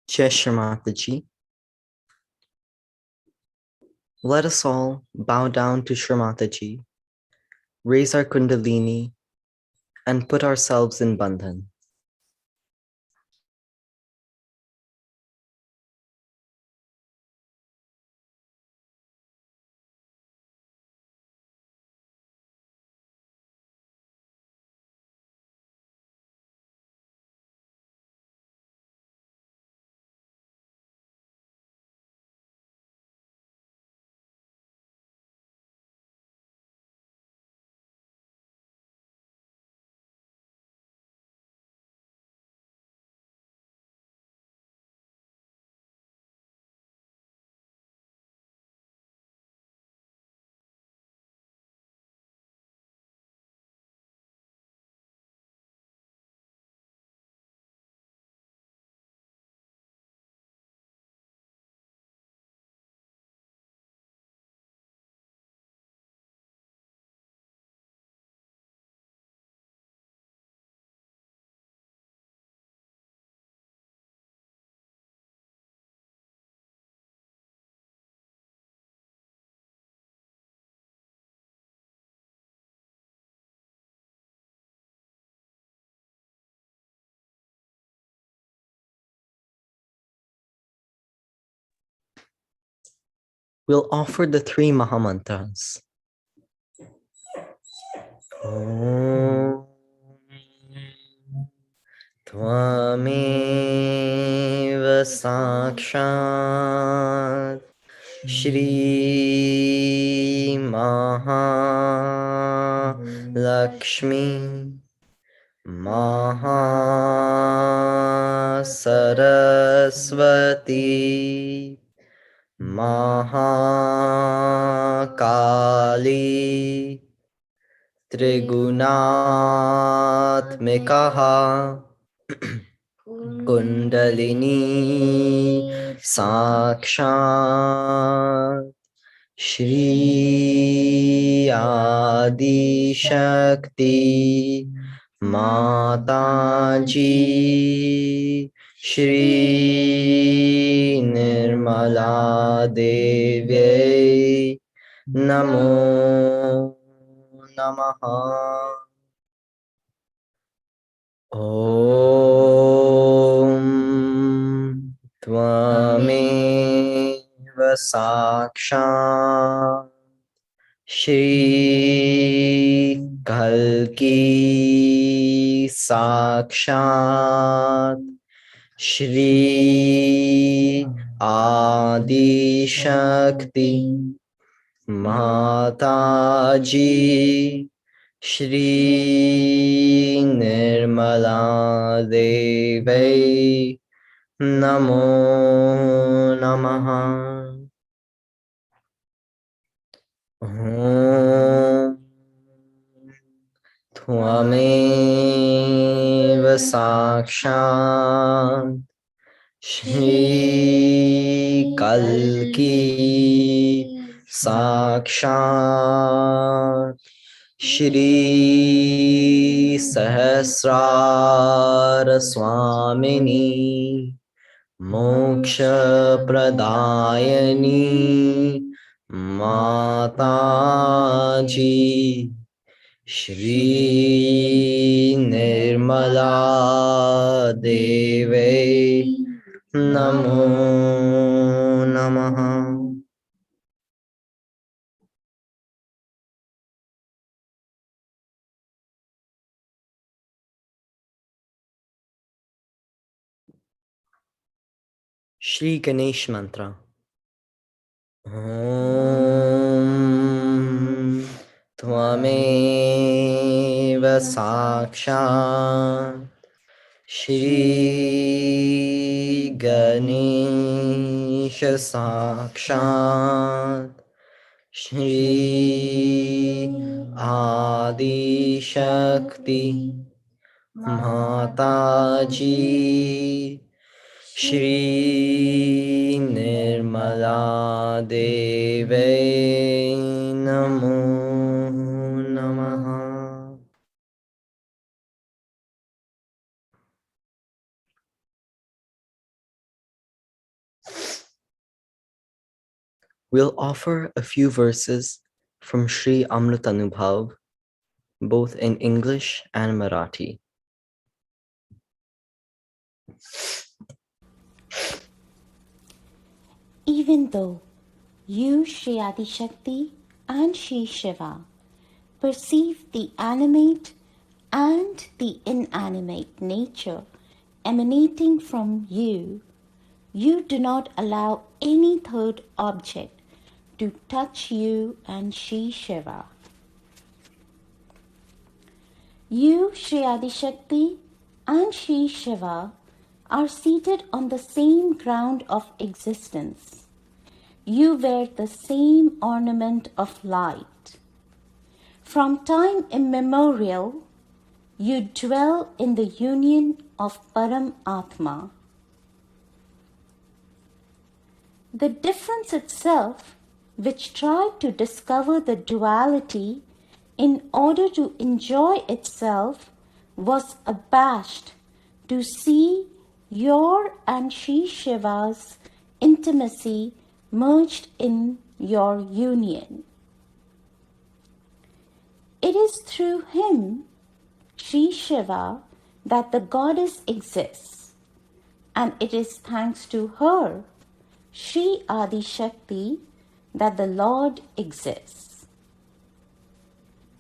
Jai Shri Mataji. Let us all bow down to Shri Mataji, raise our Kundalini, and put ourselves in Bandhan. We'll offer the three Mahamantras. Om Tvameva Sakshat Shri Mahalakshmi Mahasaraswati Mahakali Trigunaatmikaha Kundalini Sakshat Shri Adi Shakti Mataji Shri Nirmala Devi Namo Namaha. Om Tvameva Sakshat Shri Kalki Sakshat Shri Adi Shakti Mataji Shri Nirmala Devi Namo Namaha. Om Tvameva Sakshat Shri Kalki Sakshat Shri Sahasrara Swamini Moksha Pradayani Mataji Shri Nirmala Devi Namo Namaha. Shri Ganesh Mantra. Om Tvameva Sakshat Shri Ganesha Sakshat Shri Adi Shakti Mataji Shri Nirmala Devi Namo Namaha. We'll offer a few verses from Sri Amrutanubhav, both in English and Marathi. Even though you, Shri Adi Shakti and Shri Shiva, perceive the animate and the inanimate nature emanating from you, you do not allow any third object to touch you and Shri Shiva. You, Shri Adi Shakti and Shri Shiva, are seated on the same ground of existence. You wear the same ornament of light. From time immemorial, you dwell in the union of Param Atma. The difference itself, which tried to discover the duality in order to enjoy itself, was abashed to see your and Shri Shiva's intimacy merged in your union. It is through him, Shri Shiva, that the goddess exists, and it is thanks to her, Shri Adi Shakti, that the Lord exists.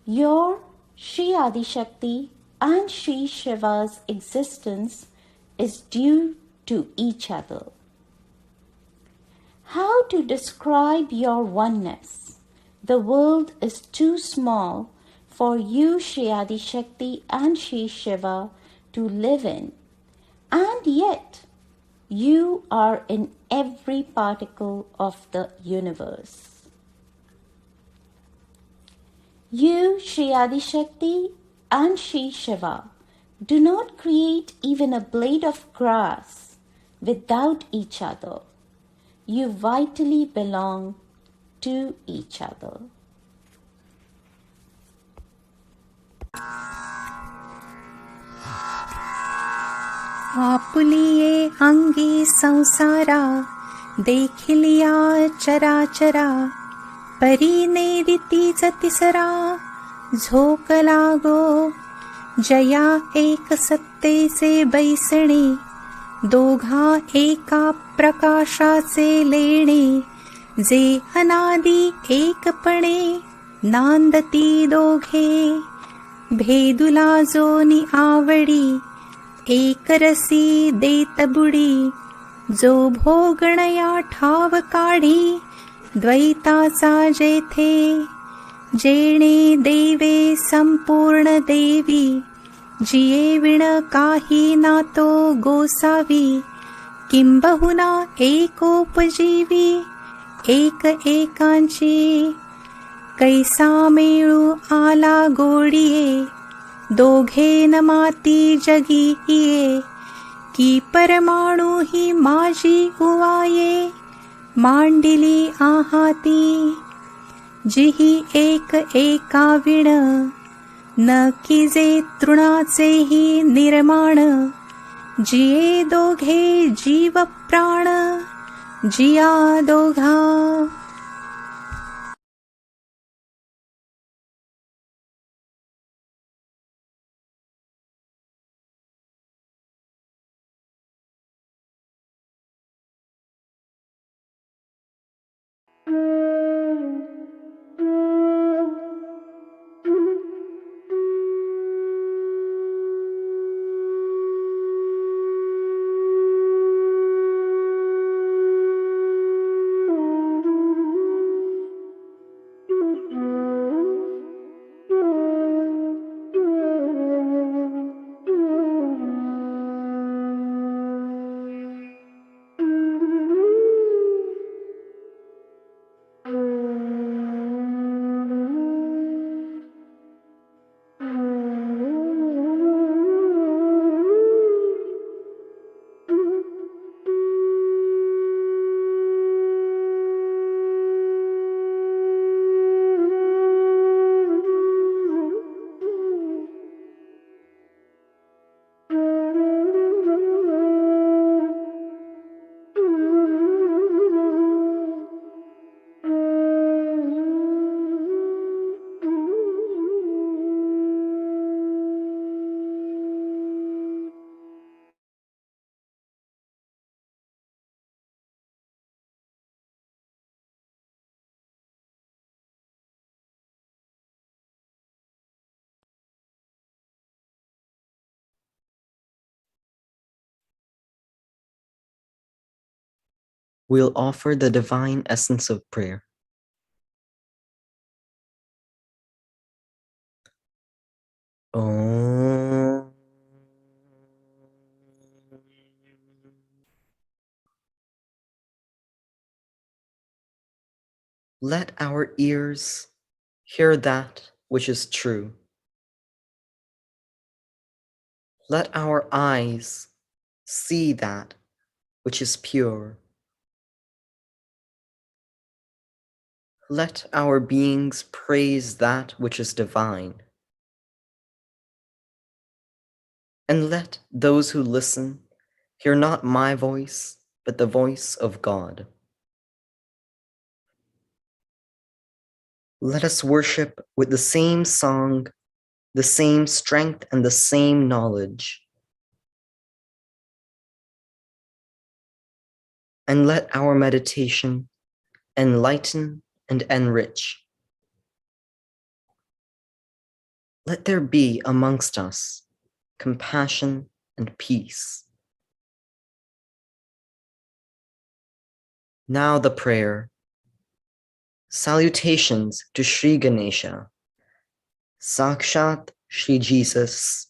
Your Shri Adi Shakti and Shri Shiva's existence is due to each other. How to describe your oneness? The world is too small for you, Shri Adi Shakti and Shri Shiva, to live in, and yet you are in every particle of the universe. You, Shri Adi Shakti and Shri Shiva, do not create even a blade of grass without each other. You vitally belong to each other. आपुलिये अंगी संसारा देखिलिया चराचरा परीने रीतीचा तिसरा झोक लागो जया एक सत्तेचे बैसणे दोघा एका प्रकाशाचे लेणे जे अनादि एकपणे नांदती दोघे भेदुला जोनी आवडी एकरसी देत बुडी जो भोगणया ठाव काढी द्वैताचा जेथे जेणे देवे संपूर्ण देवी जिये विण काही नातो गोसावी किंबहुना एकोपजीवी एक एकांची कैसा मेळू आला गोडिये दोघे न माती जगी ये की परमाणु ही माझी उवाये मांडिली आहाती जिही एक एका विण न किजे तृणाचेही निर्माण जिये दोघे जीव प्राण जिया दोघा. we'll offer the divine essence of prayer. Om. Let our ears hear that which is true. Let our eyes see that which is pure. Let our beings praise that which is divine. And let those who listen hear not my voice, but the voice of God. Let us worship with the same song, the same strength, and the same knowledge. And let our meditation enlighten and enrich. Let there be amongst us compassion and peace. Now the prayer. Salutations to Sri Ganesha, Sakshat Sri Jesus,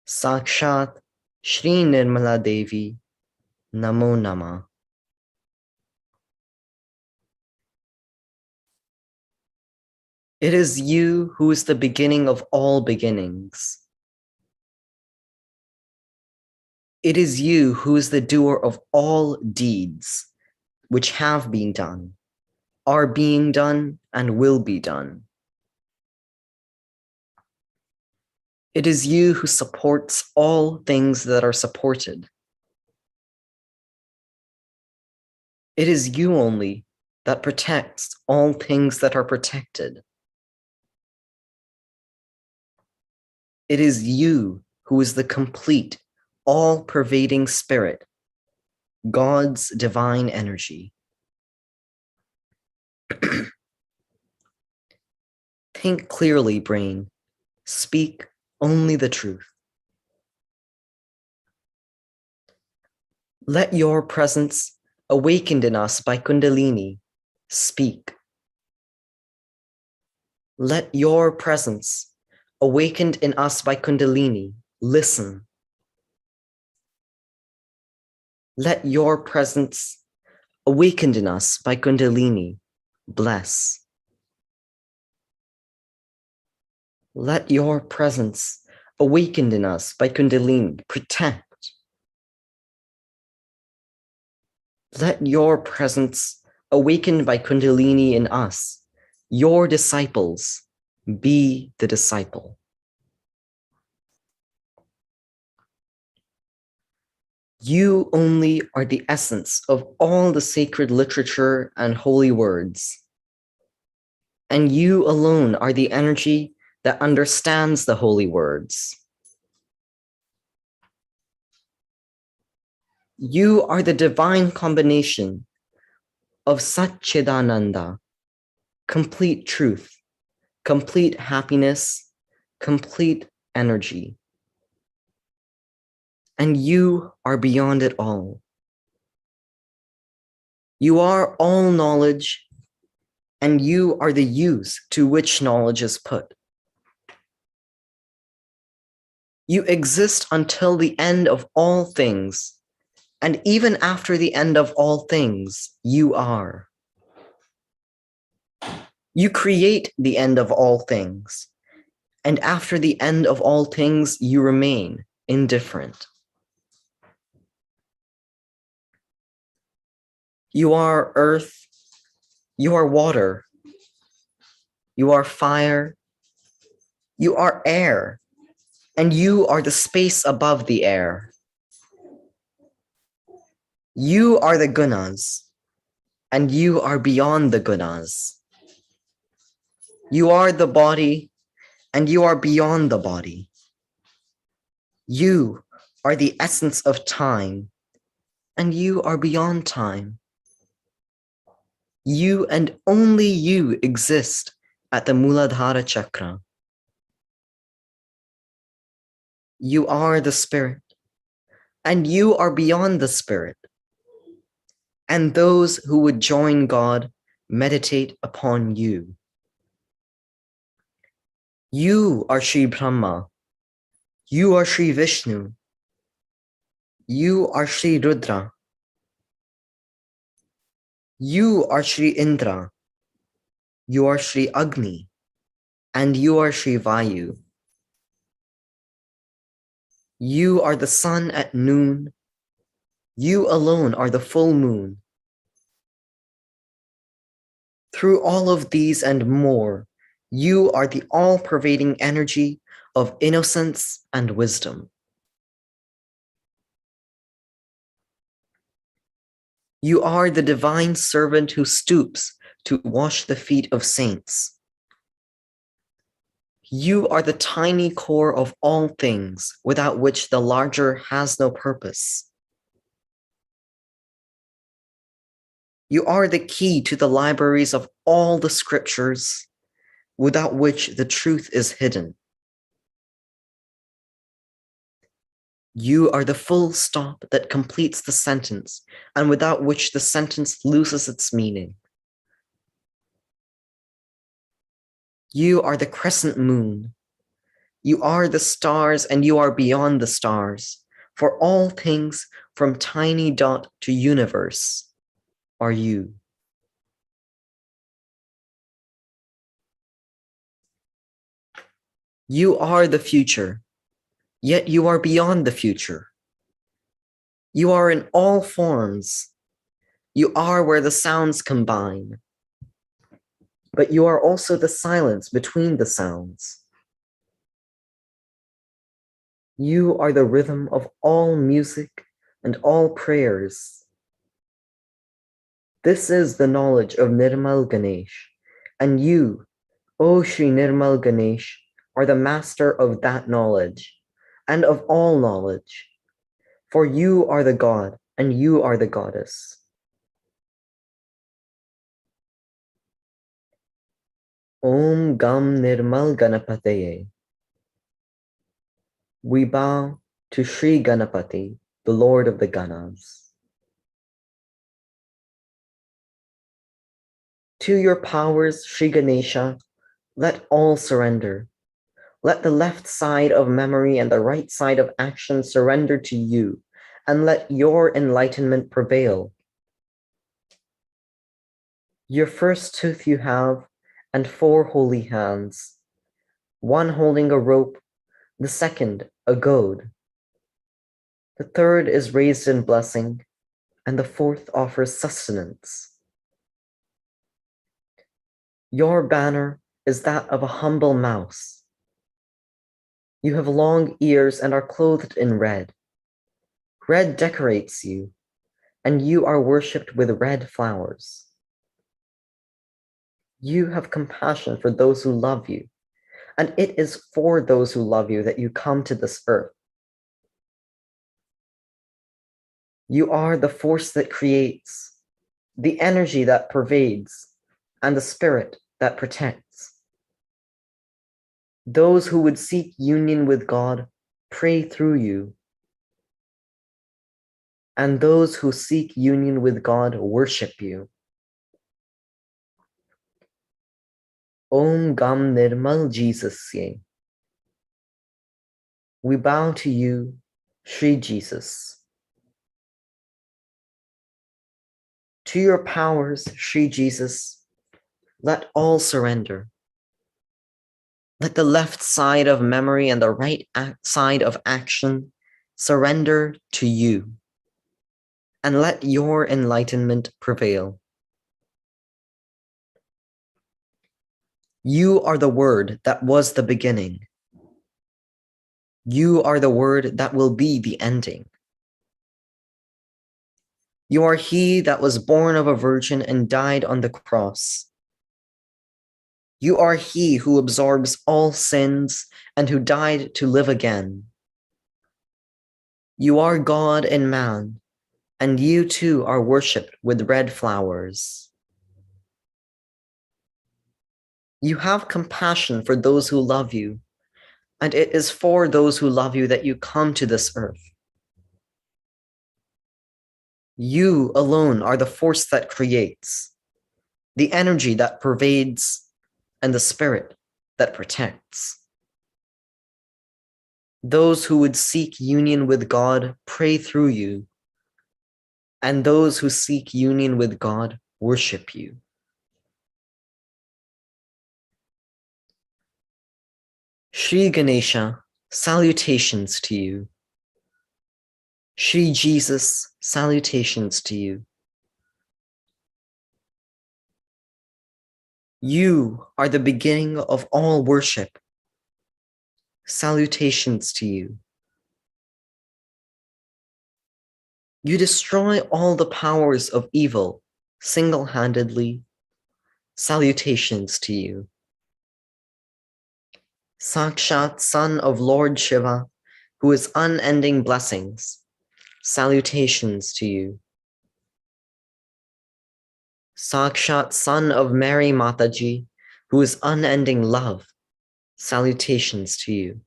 Sakshat Sri Nirmala Devi, Namo Namah. It is you who is the beginning of all beginnings. It is you who is the doer of all deeds which have been done, are being done, and will be done. It is you who supports all things that are supported. It is you only that protects all things that are protected. It is you who is the complete, all-pervading spirit, God's divine energy. Think clearly, brain. Speak only the truth. Let your presence, awakened in us by Kundalini, speak. Let your presence, awakened in us by Kundalini, listen. Let your presence, awakened in us by Kundalini, bless. Let your presence, awakened in us by Kundalini, protect. Let your presence, awakened by Kundalini in us, your disciples, be the disciple. You only are the essence of all the sacred literature and holy words. And you alone are the energy that understands the holy words. You are the divine combination of Satchidananda, complete truth, complete happiness, complete energy. And you are beyond it all. You are all knowledge, and you are the use to which knowledge is put. You exist until the end of all things, and even after the end of all things, you are. You create the end of all things, and after the end of all things, you remain indifferent. You are earth, you are water, you are fire, you are air, and you are the space above the air. You are the gunas, and you are beyond the gunas. You are the body, and you are beyond the body. You are the essence of time, and you are beyond time. You and only you exist at the Muladhara Chakra. You are the spirit, and you are beyond the spirit. and those who would join God meditate upon you. You are Sri Brahma. You are Sri Vishnu. You are Sri Rudra. You are Sri Indra. You are Sri Agni. And you are Sri Vayu. You are the sun at noon. You alone are the full moon. Through all of these and more, you are the all-pervading energy of innocence and wisdom. You are the divine servant who stoops to wash the feet of saints. You are the tiny core of all things, without which the larger has no purpose. You are the key to the libraries of all the scriptures, without which the truth is hidden. You are the full stop that completes the sentence, and without which the sentence loses its meaning. You are the crescent moon. You are the stars, and you are beyond the stars. For all things, from tiny dot to universe, are you. You are the future, yet you are beyond the future. You are in all forms. You are where the sounds combine. But you are also the silence between the sounds. You are the rhythm of all music and all prayers. This is the knowledge of Nirmal Ganesh, and you, O Shri Nirmal Ganesh, are the master of that knowledge, and of all knowledge, for you are the God, and you are the goddess. Om Gam Nirmal Ganapataye. We bow to Sri Ganapati, the Lord of the Ganas. To your powers, Sri Ganesha, let all surrender. Let the left side of memory and the right side of action surrender to you, and let your enlightenment prevail. Your first tooth you have, and 4 holy hands, one holding a rope, the second a goad. The third is raised in blessing, and the fourth offers sustenance. Your banner is that of a humble mouse. You have long ears and are clothed in red. Red decorates you, and you are worshipped with red flowers. You have compassion for those who love you, and it is for those who love you that you come to this earth. You are the force that creates, the energy that pervades, and the spirit that protects. Those who would seek union with God pray through you, and those who seek union with God worship you. Om Gam Nirmal Jesus Ye. We bow to you, Sri Jesus. To your powers, Sri Jesus, let all surrender. Let the left side of memory and the right side of action surrender to you, and let your enlightenment prevail. You are the word that was the beginning. You are the word that will be the ending. You are he that was born of a virgin and died on the cross. You are he who absorbs all sins and who died to live again. You are God and man, and you too are worshipped with red flowers. You have compassion for those who love you, and it is for those who love you that you come to this earth. You alone are the force that creates, the energy that pervades, and the spirit that protects. Those who would seek union with God pray through you, and those who seek union with God worship you. Shri Ganesha, salutations to you. Shri Jesus, salutations to you. You are the beginning of all worship. Salutations to you. You destroy all the powers of evil single-handedly. Salutations to you. Sakshat, son of Lord Shiva, who is unending blessings. Salutations to you. Sakshat, son of Mary Mataji, who is unending love. Salutations to you.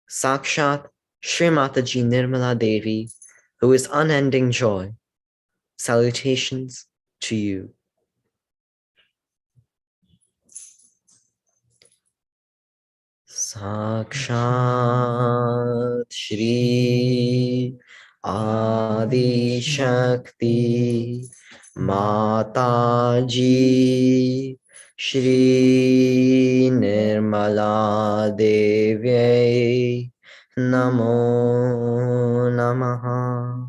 Sakshat, Shri Mataji Nirmala Devi, who is unending joy. Salutations to you. Sakshat Shri Adi Shakti Mataji Shri Nirmala Devi Namo Namaha.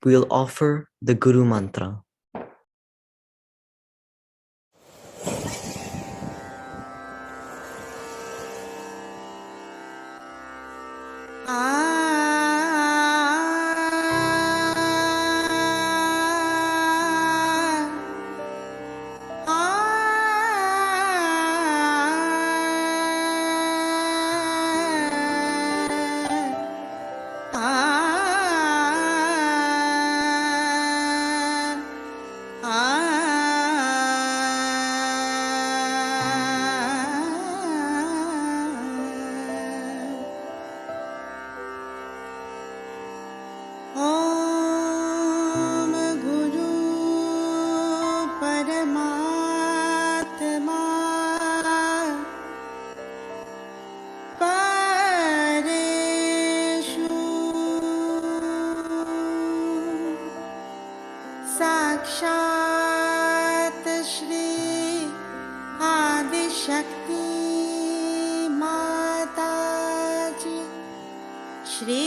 We'll offer the Guru Mantra. साक्षात् श्री आदिशक्ति माताजी श्री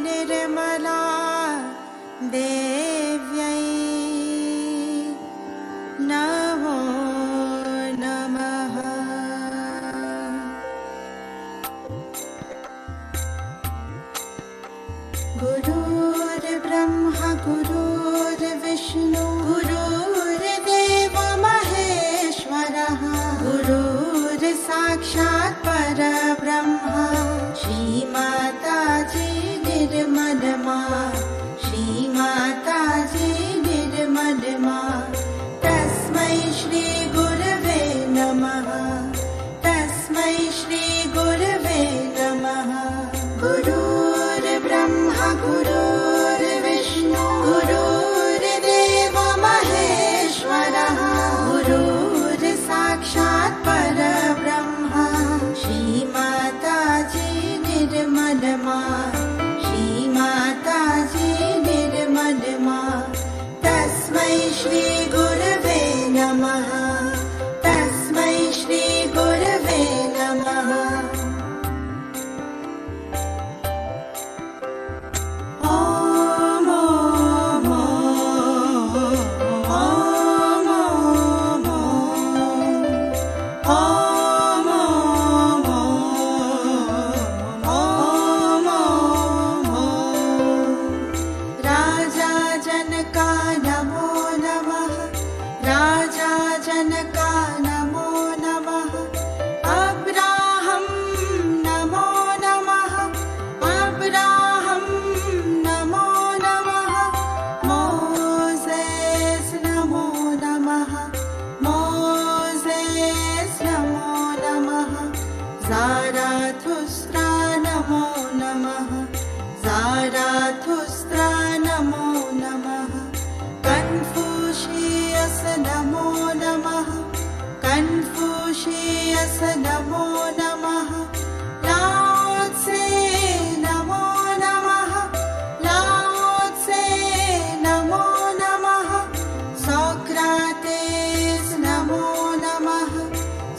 निर्मला देव्यै नमो नमः। गुरुर्ब्रह्मा गुरुर्विष्णु गुरुर्देव महेश्वरः गुरुर्साक्षात् परब्रह्म श्रीमाताजी निर्मलमा श्रीमाताजी निर्मलमा तस्मै रस नमो नमः लाओत्से नमो नमः लाओत्से नमो नमः सोक्रातेस् नमो नमः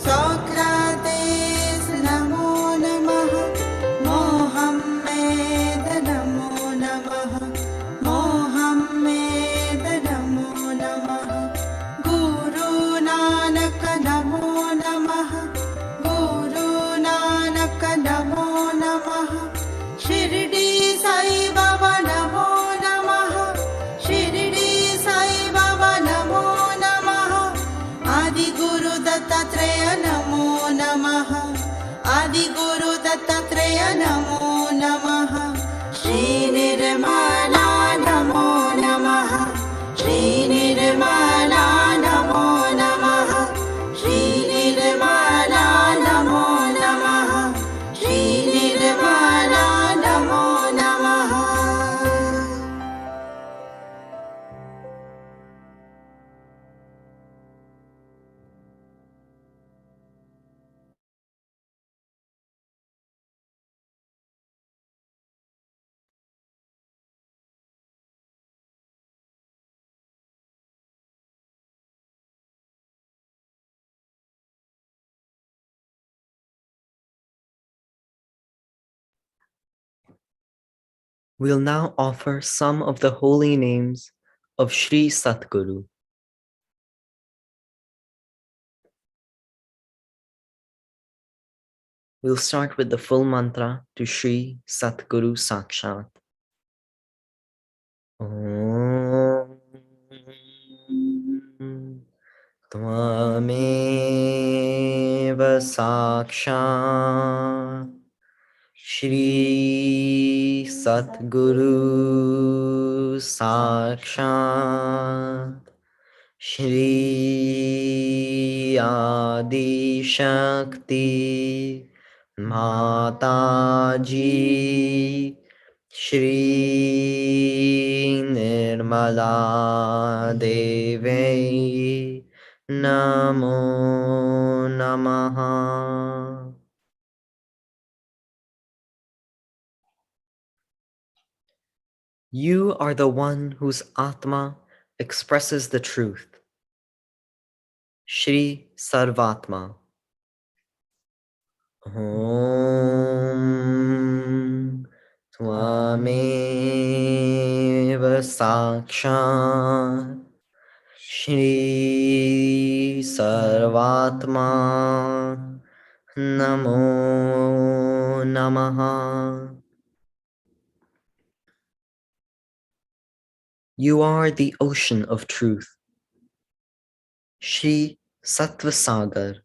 सोक्रातेस् नमो नमः मोहम्मेद नमो नमः मोहम्मेद नमो नमः गुरु नानक नमो नमः गुरु नानक नमो नमः शिरडी साई बाबा नमो नमः शिरडी साई बाबा नमो नमः आदि गुरु दत्तात्रेय नमो नमः आदि गुरु दत्तात्रेय नमो नमः श्री निर्मला नमो नमः श्री निर्मला नमो नमः श्री निर्मला नमो नमः श्री निर्मला नमो नमः We'll now offer some of the holy names of Sri Satguru. We'll start with the full mantra to Sri Satguru Sakshat. Om Tvameva Sakshat Shri Satguru Sakshat Shri Adi Shakti Mataji Shri Nirmala Devi Namo Namaha. You are the one whose Atma expresses the truth. Shri Sarvatma. Om Tvameva Sakshat Shri Sarvatma Namo Namaha. You are the ocean of truth. Shri Sattvasagar.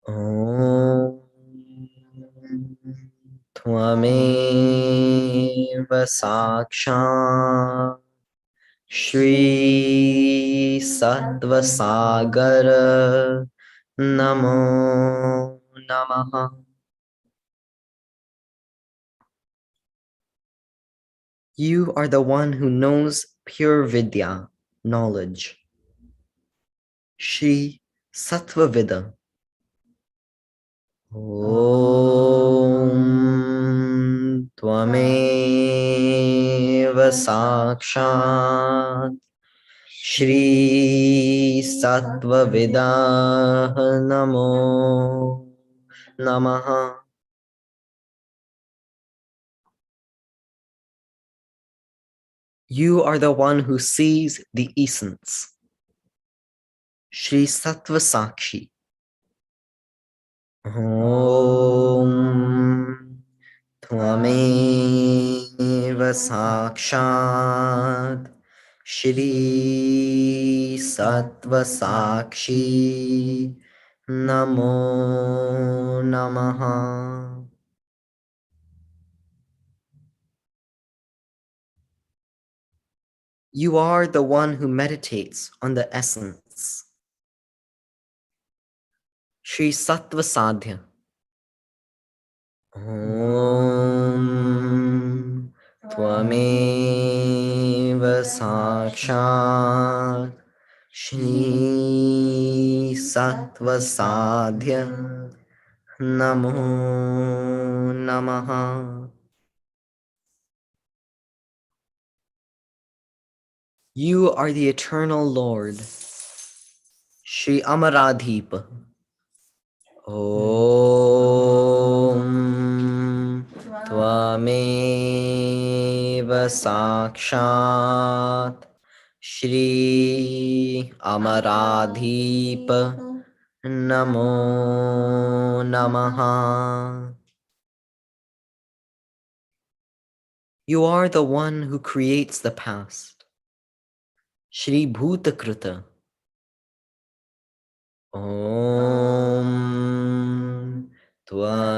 Om Tvameva Sakshat Shri Sattvasagar Namo Namaha. You are the one who knows pure Vidya, knowledge. Shri Sattvavida. Om Tvameva Sakshat Shri Sattvavida Namo Namaha. You are the one who sees the essence. Shri Sattva Sakshi. Om Tvameva Sakshat Shri Sattva Sakshi Namo Namaha. You are the one who meditates on the essence. Shri Sattva Sadhya. Om Tvameva Sakshat Shri Sattva Sadhya Namo Namaha. You are the eternal Lord, Shri Amaradhipa. Om Tvameva Sakshat Shri Amaradhipa Namo Namaha. You are the one who creates the past, Shri Bhutakruta. Om Tvameva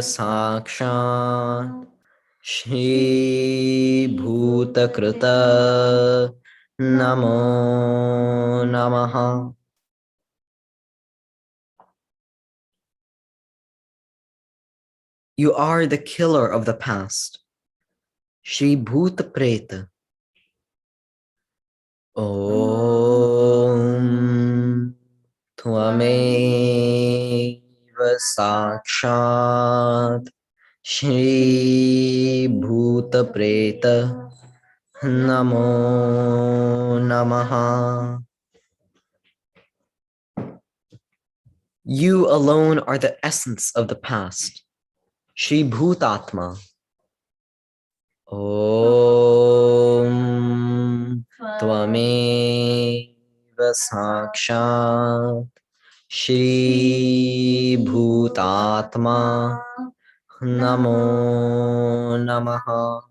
Sakshat Shri Bhutakruta Namo Namaha. You are the killer of the past, Shri Bhutapreta. Om Tvameva Sakshat Shri Bhutapreta Namo Namaha. You alone are the essence of the past, Shri Bhutatma. Om Tvameva Sakshat Shri Bhutatma Namo Namaha.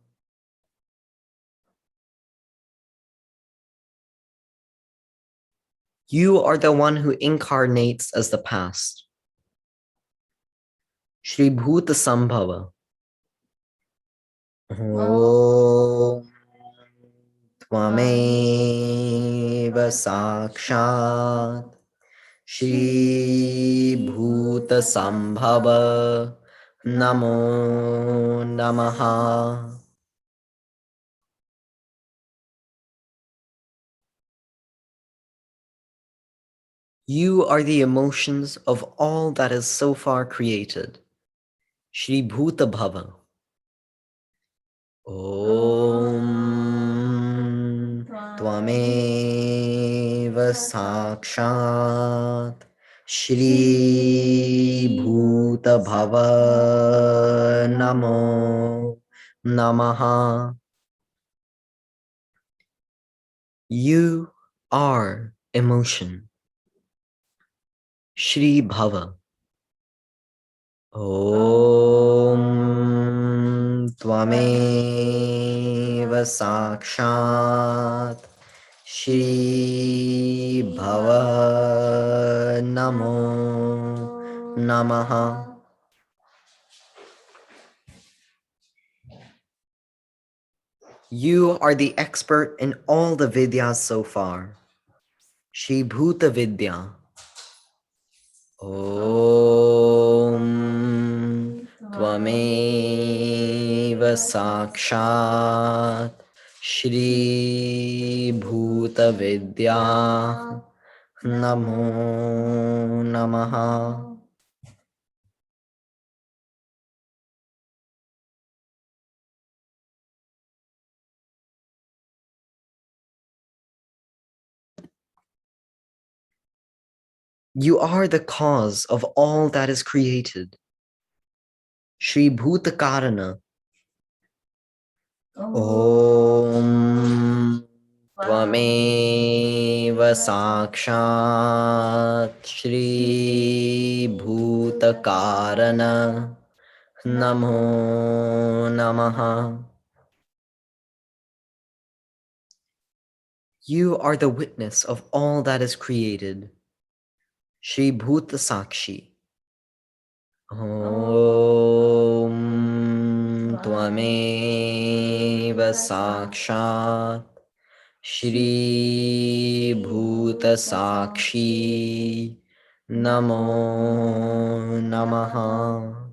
You are the one who incarnates as the past, Shri Bhuta Sambhava. Om Tvameva Sakshat Shri Bhuta Sambhava Namo Namaha. You are the emotions of all that is so far created, Shri Bhuta Bhava. Om Tvameva Sakshat Shri Bhuta Bhava Namo Namaha. You are emotion, Shri Bhava. Om Tvameva Sakshat Shri Bhava Namo Namaha. You are the expert in all the Vidyas so far, Shri Bhuta Vidya. Om Tvameva Sakshat Shri Bhuta Vidya Namo Namaha. You are the cause of all that is created, Shri Bhuta Karana. Om Tvameva Sakshat Shri Bhuta Karana Namo Namaha. You are the witness of all that is created, Shri Bhuta Sakshi. Om Tvameva Sakshat Shri Bhuta Sakshi Namo Namaha.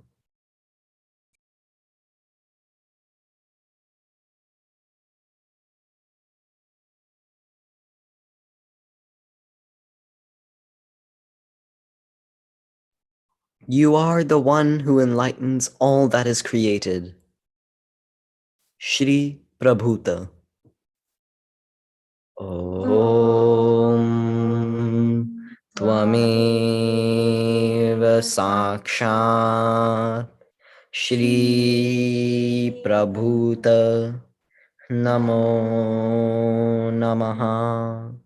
You are the one who enlightens all that is created. Shri Prabhuta. Om Tvameva Sakshat Shri Prabhuta Namo Namaha.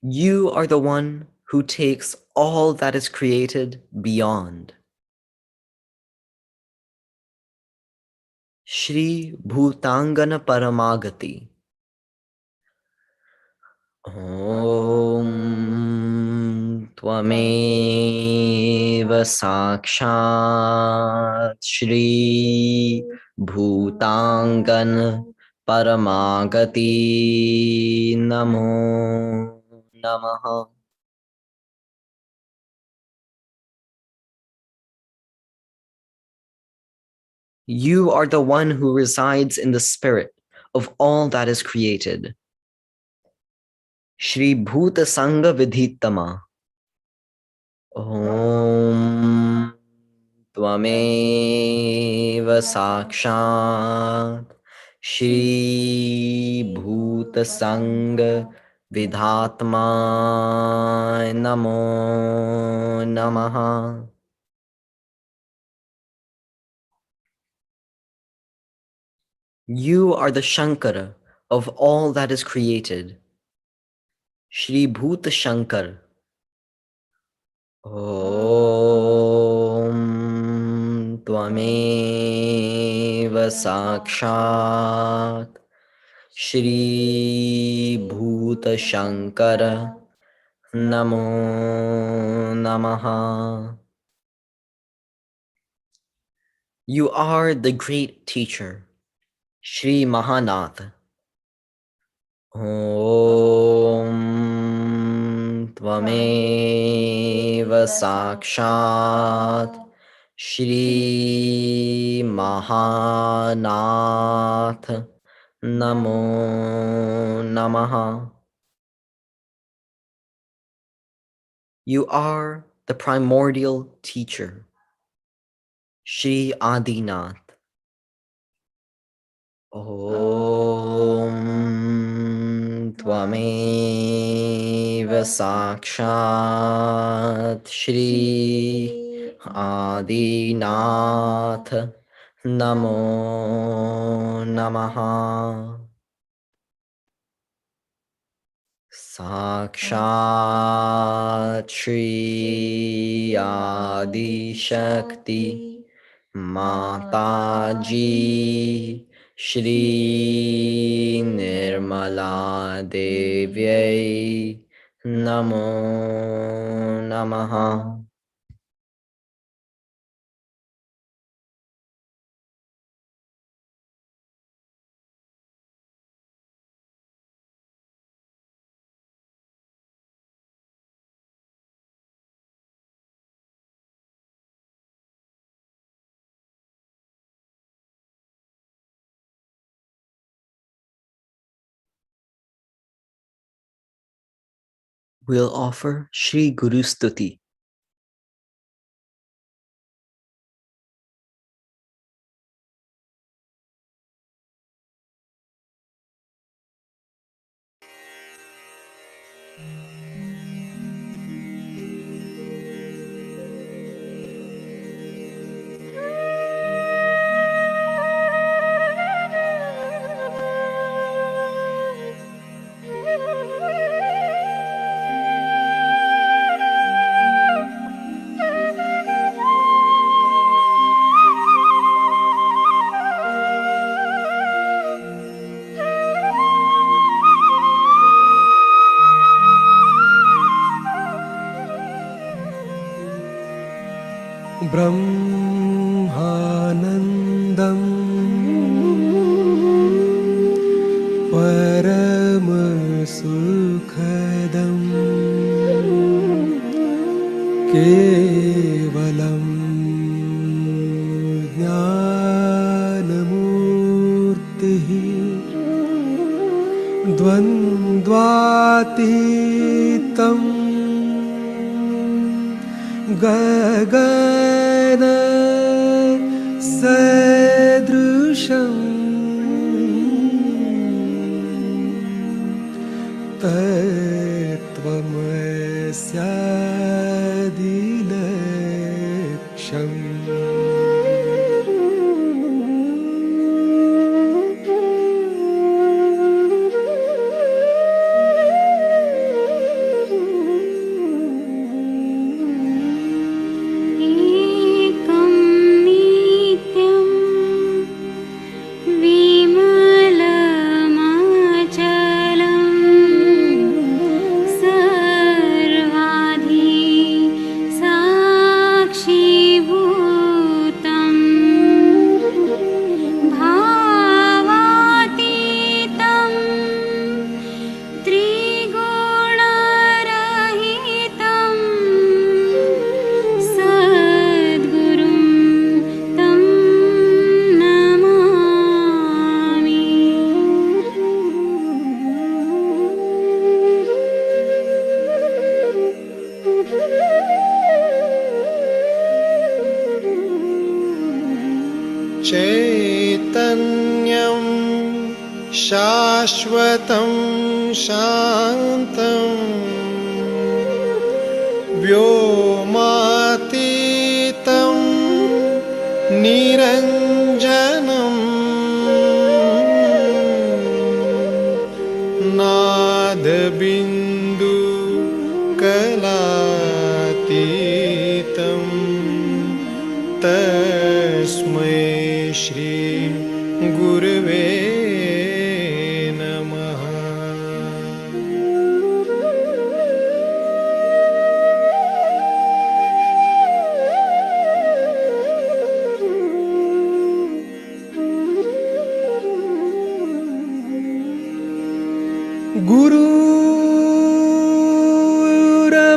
You are the one who takes all that is created beyond. Shri Bhutangana Paramagati. Om Tvameva Sakshat Shri Bhutangana Paramagati Namo Namaha. You are the one who resides in the spirit of all that is created. Shri Bhuta Sangha Vidhitama. Om Tvameva Sakshat Shri Bhuta Sangha Vidhatma Namo Namaha. You are the Shankara of all that is created. Shri Bhuta Shankar. Om Tvameva Sakshat Shri Bhuta Shankara Namo Namaha. You are the great teacher, Shri Mahanath. Om Tvameva Sakshat Shri Mahanath Namo Namaha. You are the primordial teacher, Shri Adinath. Om Tvameva Sakshat Shri Adinath Namo Namaha. Sakshat Shri Adi Shakti Mataji Shri Nirmala Devyai Namo Namaha. We'll offer Shri Guru Stuti. ब्रह्मानन्दं परमसुखदं केवलं ज्ञानमूर्तिः द्वन्द्वातीतं गगन सदृशम् तत्त्वमस्यादिलक्ष्यम् एकं नित्यं विमलमचलं सर्वाधि साक्षीभूतं भावातीतं त्रिगुणरहितं सद्गुरुं तं नमामि। चैतन्यं शाश्वतं शान्तं व्योमातीतं निरञ्जनं नादबिन्दु कलातीतं तस्मै श्री गुरवे नमः।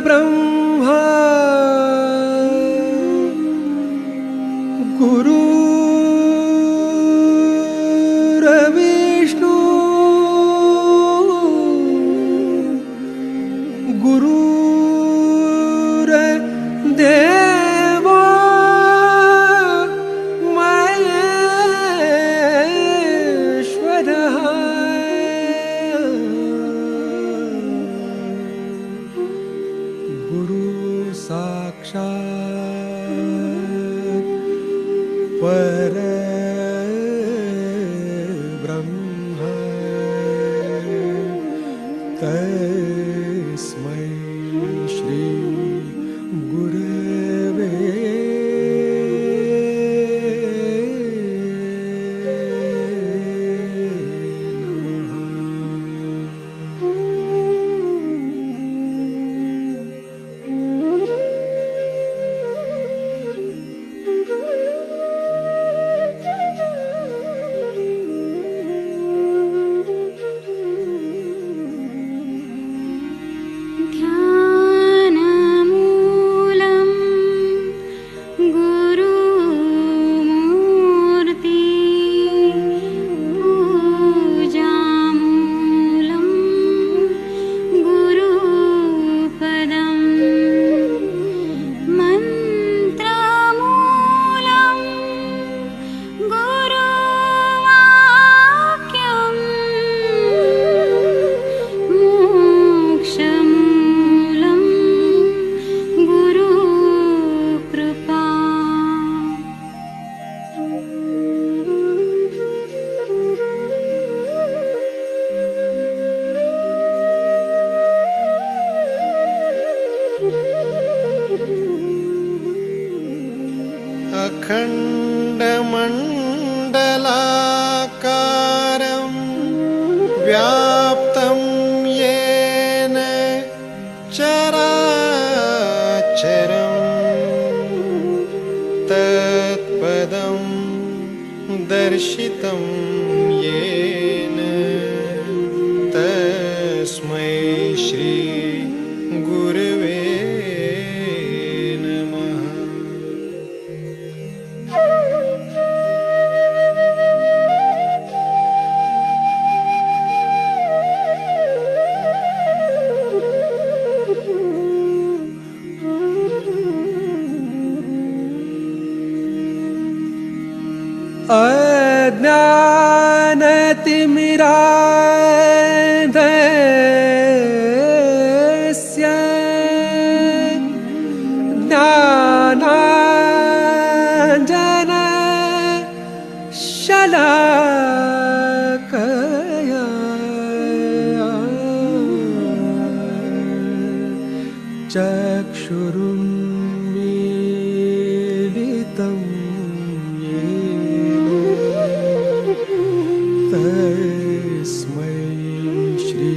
गुरुर्ब्रह्मा गुरुर्विष्णु गुरुर्देवो महेश्वरः गुरु साक्षात् परब्रह्म तस्मै श्री गुरवे ध्यानमूलं गुरुमूर्ति पूजामूलं गुरुपदं मन्त्रमूलं गुरुवाक्यं मोक्षमूलं गुरुकृपा। अखण्डमण्डलाकारं व्याप्तं येन चराचरं तत्पदं दर्शितं येन तस्मै श्री गुरवे नमः। तिमिरान्धस्य ज्ञानाञ्जन शलाकया चक्षुरुन्मीलितं येन तस्मै श्री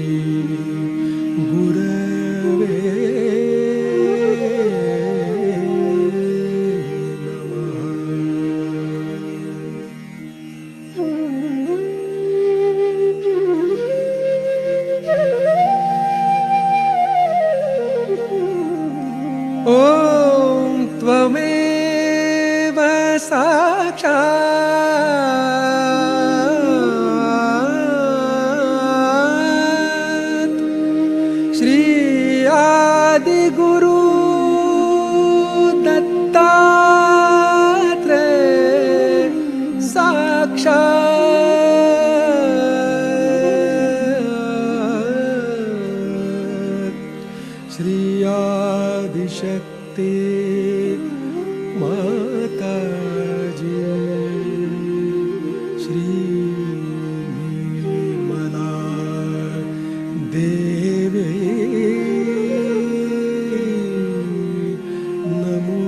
गुरवे ॐ त्वमेव साक्षात् श्री आदिगुरु दत्तात्रेय साक्षात् श्री आदिशक्ति माताजी श्री निर्मला देवी नमो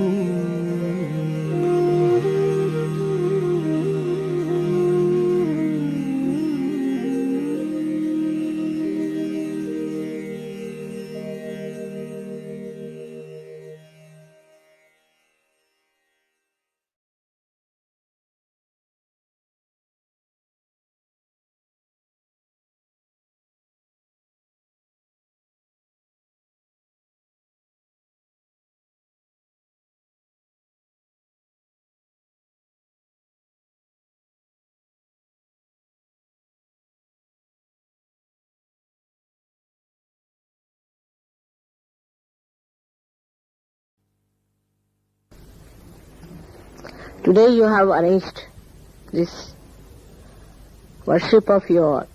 Today you have arranged this worship of your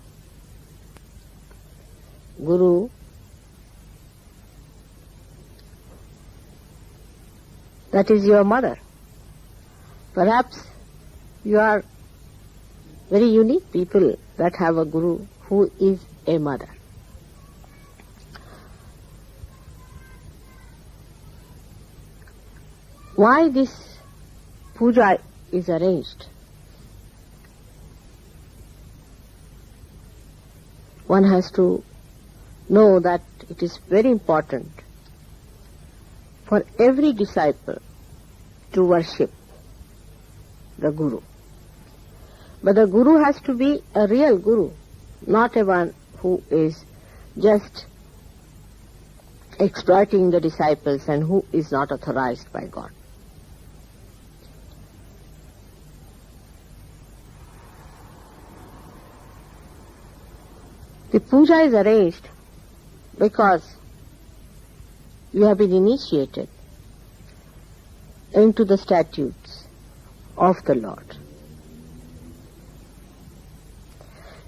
Guru. That is your mother. Perhaps you are very unique people that have a Guru who is a mother. Why this puja is arranged? One has to know that it is very important for every disciple to worship the Guru. But the Guru has to be a real Guru, not a one who is just exploiting the disciples and who is not authorized by God. The puja is arranged because you have been initiated into the statutes of the Lord.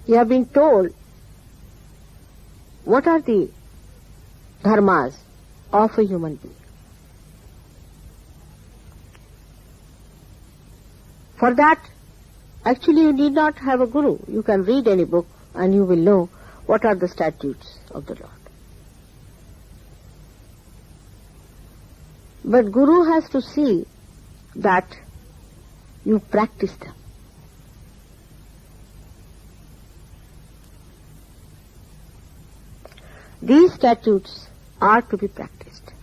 You have been told what are the dharmas of a human being. For that, actually you need not have a guru. You can read any book and you will know what are the statutes of the Lord. But Guru has to see that you practice them. These statutes are to be practiced,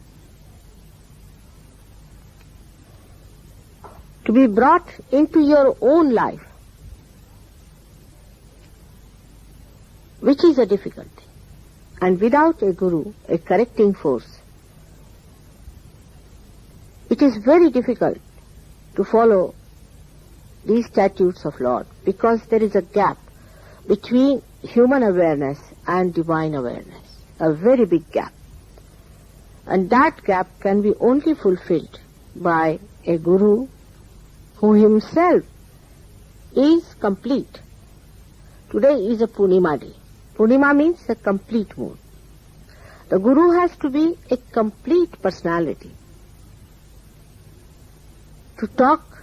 to be brought into your own life, which is a difficulty. And without a guru, a correcting force, it is very difficult to follow these statutes of Lord, because there is a gap between human awareness and divine awareness, a very big gap. And that gap can be only fulfilled by a guru who himself is complete Today is a Purnima day. Purnima means a complete moon. The Guru has to be a complete personality to talk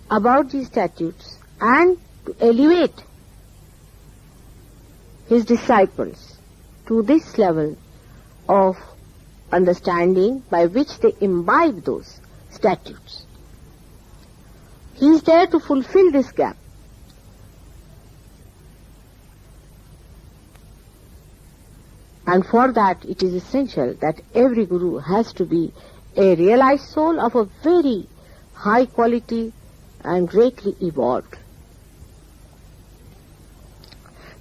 about these statutes and to elevate his disciples to this level of understanding by which they imbibe those statutes. He is there to fulfill this gap. And for that, it is essential that every Guru has to be a realized soul of a very high quality and greatly evolved.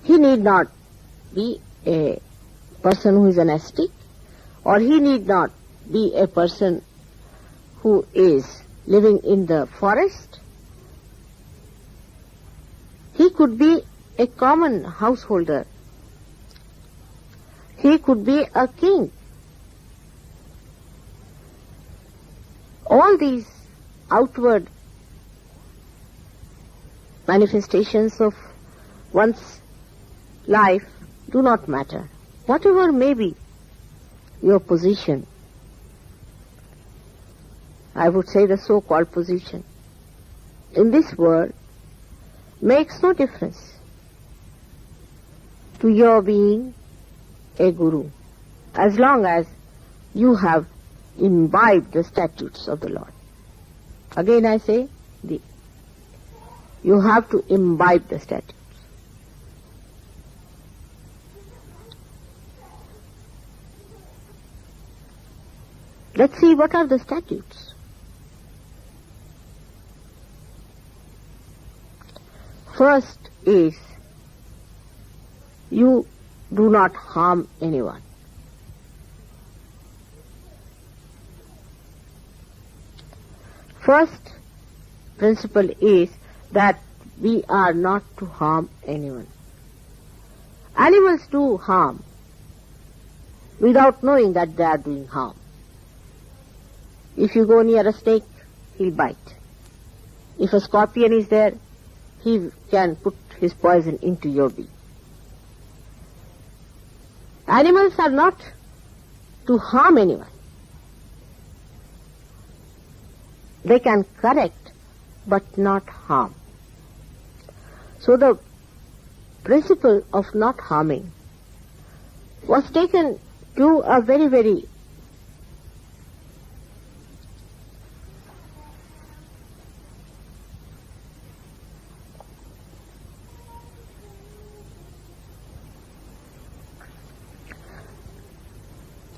He need not be a person who is an ascetic, or he need not be a person who is living in the forest. He could be a common householder. He could be a king. All these outward manifestations of one's life do not matter. Whatever may be your position, I would say the so-called position, in this world makes no difference to your being a Guru, as long as you have imbibed the statutes of the Lord. Again I say, you have to imbibe the statutes. Let's see what are the statutes. First is, you do not harm anyone. First principle is that we are not to harm anyone. Animals do harm without knowing that they are doing harm. If you go near a snake, he'll bite. If a scorpion is there, he can put his poison into your beak. Animals are not to harm anyone. They can correct, but not harm. So the principle of not harming was taken to a very, very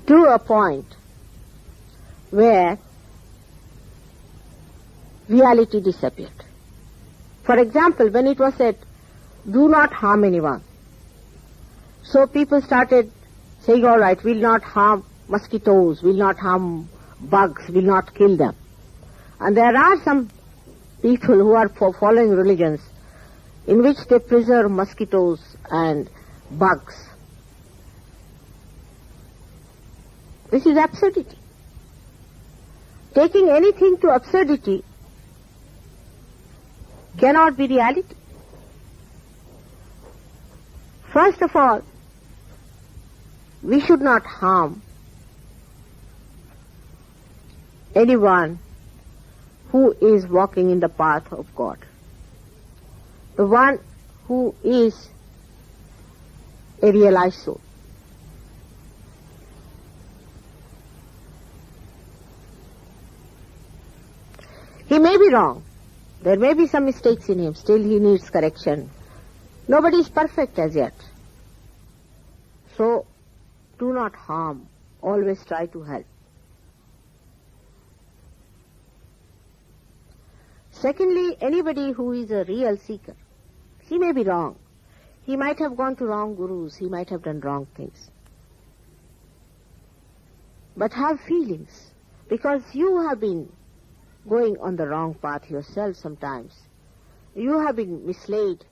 to a point where reality disappeared. For example, when it was said, do not harm anyone, so people started saying, all right, we'll not harm mosquitoes, we'll not harm bugs, we'll not kill them. And there are some people who are following religions in which they preserve mosquitoes and bugs. This is absurdity. Taking anything to absurdity cannot be reality. First of all, we should not harm anyone who is walking in the path of God. The one who is a realized soul. He may be wrong. There may be some mistakes in him. Still he needs correction. Nobody is perfect as yet. So, do not harm. Always try to help. Secondly, anybody who is a real seeker, he may be wrong. He might have gone to wrong gurus. He might have done wrong things. But have feelings, because you have been going on the wrong path yourself sometimes. You have been misled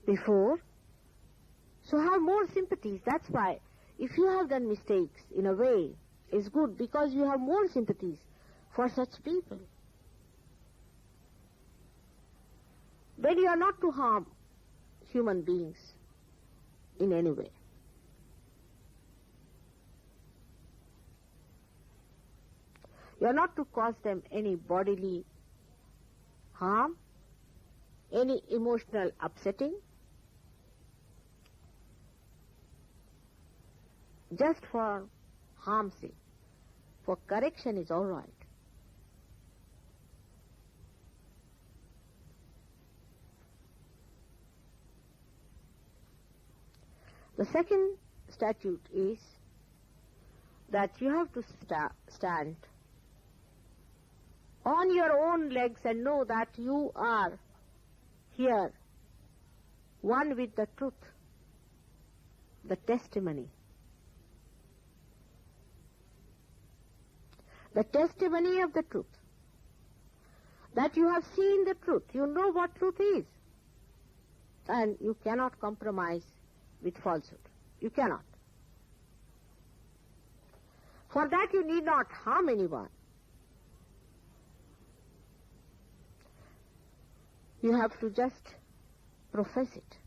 before. So have more sympathies. That's why if you have done mistakes, in a way, it's good because you have more sympathies for such people. when you are not to harm human beings in any way. You are not to cause them any bodily harm, any emotional upsetting, just for harm's sake. For correction is all right. The second statute is that you have to stand on your own legs and know that you are here, one with the truth, the testimony. The testimony of the truth. That you have seen the truth. You know what truth is. And you cannot compromise with falsehood. You cannot. For that you need not harm anyone. You have to just profess it.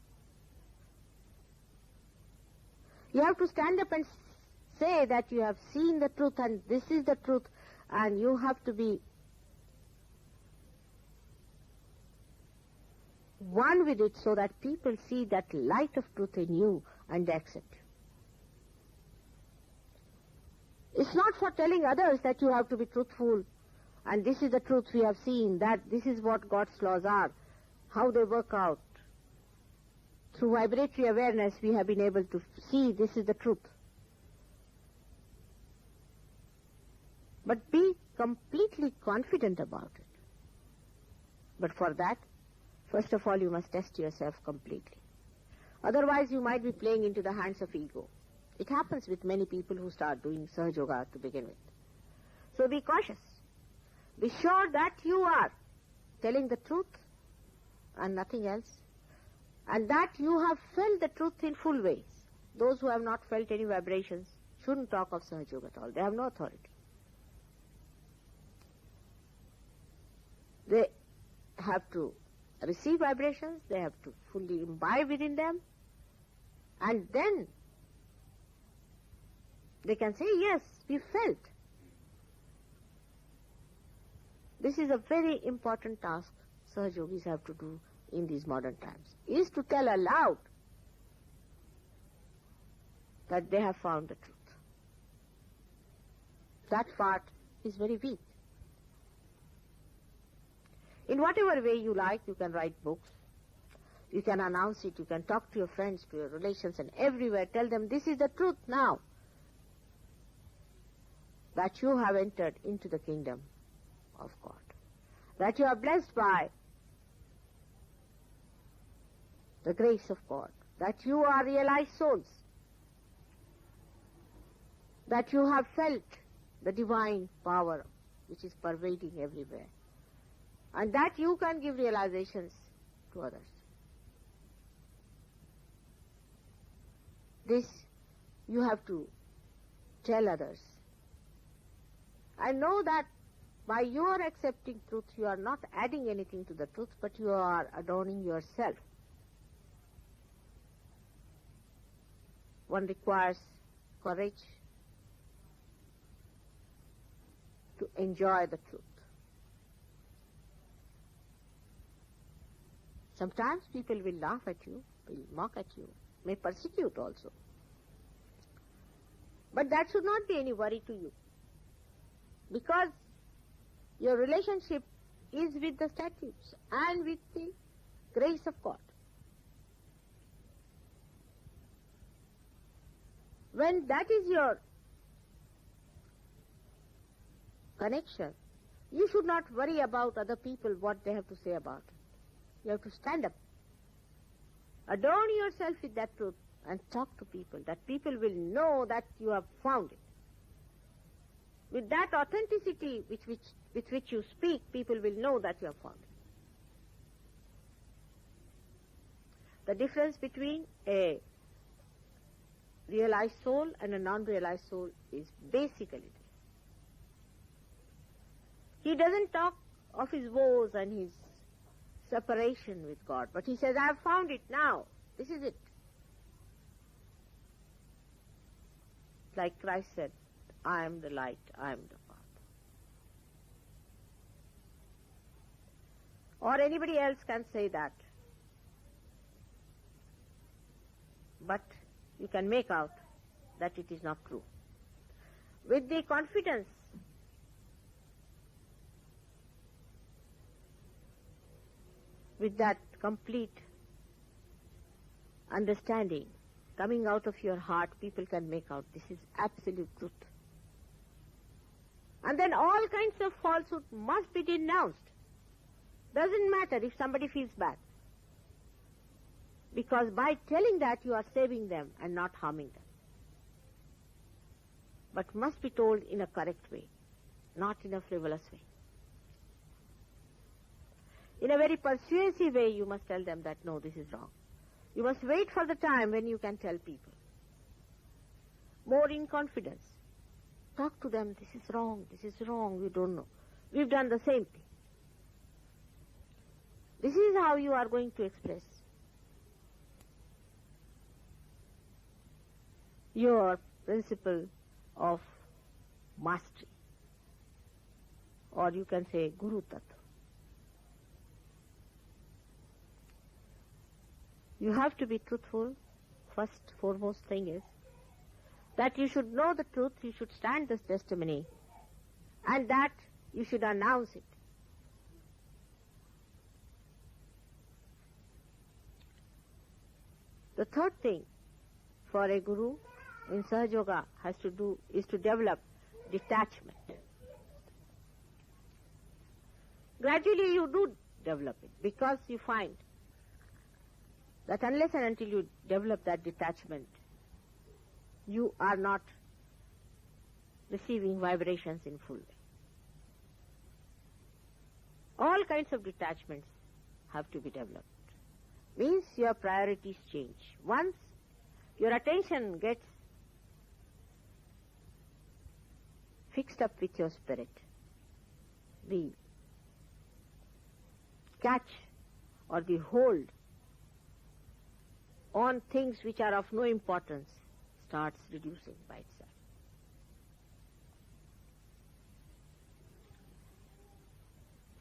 You have to stand up and say that you have seen the truth and this is the truth, and you have to be one with it so that people see that light of truth in you and they accept you. It's not for telling others that you have to be truthful and this is the truth we have seen, that this is what God's laws are, how they work out. Through vibratory awareness we have been able to see this is the truth. But be completely confident about it. But for that, first of all, you must test yourself completely. Otherwise, you might be playing into the hands of ego. It happens with many people who start doing Sahaja Yoga to begin with. So be cautious. Be sure that you are telling the truth and nothing else, and that you have felt the truth in full ways. Those who have not felt any vibrations shouldn't talk of Sahaja Yoga at all. They have no authority. They have to receive vibrations, they have to fully imbibe within them, and then they can say, yes, we felt. This is a very important task Sahaja Yogis have to do in these modern times, is to tell aloud that they have found the truth. That part is very weak. In whatever way you like, you can write books, you can announce it, you can talk to your friends, to your relations, and everywhere tell them this is the truth now, that you have entered into the kingdom of God, that you are blessed by the grace of God, that you are realized souls, that you have felt the divine power which is pervading everywhere, and that you can give realizations to others. This you have to tell others. I know that by your accepting truth, you are not adding anything to the truth, but you are adorning yourself. One requires courage to enjoy the truth. Sometimes people will laugh at you, will mock at you, may persecute also. But that should not be any worry to you, because your relationship is with the statutes and with the grace of God. When that is your connection, you should not worry about other people, what they have to say about it. You have to stand up, adorn yourself with that truth, and talk to people, that people will know that you have found it. With that authenticity with which you speak, people will know that you have found it. The difference between a realized soul and a non-realized soul is basically this. He doesn't talk of his woes and his separation with God. But he says, I have found it now. This is it. Like Christ said, I am the light, I am the path. Or anybody else can say that. But you can make out that it is not true. With the confidence, with that complete understanding coming out of your heart, people can make out this is absolute truth. And then all kinds of falsehood must be denounced. Doesn't matter if somebody feels bad. Because by telling that you are saving them and not harming them. But must be told in a correct way, not in a frivolous way. In a very persuasive way you must tell them that no, this is wrong. You must wait for the time when you can tell people. More in confidence. Talk to them, this is wrong, we don't know. We've done the same thing. This is how you are going to express your principle of mastery. Or you can say Guru Tattva. You have to be truthful. First, foremost thing is that you should know the truth, you should stand this testimony, and that you should announce it. The third thing for a guru in Sahaja Yoga has to do is to develop detachment. Gradually you do develop it, because you find that unless and until you develop that detachment, you are not receiving vibrations in full way. All kinds of detachments have to be developed. Means your priorities change. Once your attention gets fixed up with your spirit, the catch or the hold on things which are of no importance starts reducing by itself.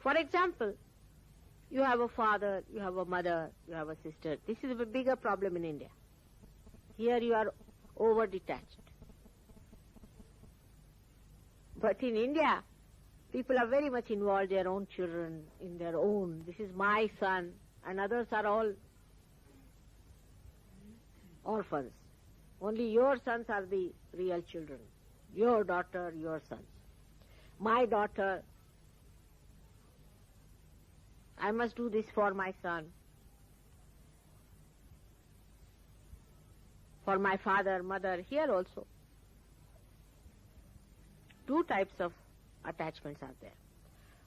For example, you have a father, you have a mother, you have a sister. This is a bigger problem in India. Here you are over-detached. But in India, people are very much involved, their own children, in their own. This is my son, and others are all orphans. Only your sons are the real children. Your daughter, your sons. My daughter, I must do this for my son. For my father, mother, here also. Two types of attachments are there.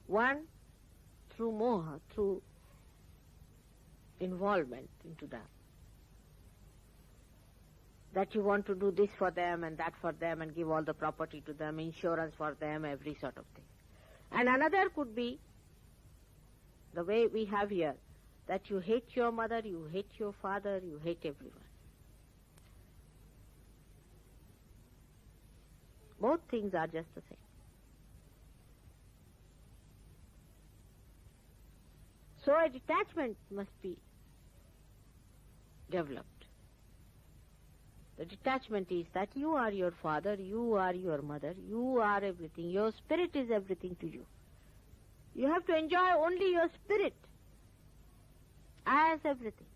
One, through moha, through involvement into them. That you want to do this for them and that for them and give all the property to them, insurance for them, every sort of thing. And another could be the way we have here, that you hate your mother, you hate your father, you hate everyone. Both things are just the same. So a detachment must be developed. The detachment is that you are your father, you are your mother, you are everything. Your spirit is everything to you. You have to enjoy only your spirit as everything.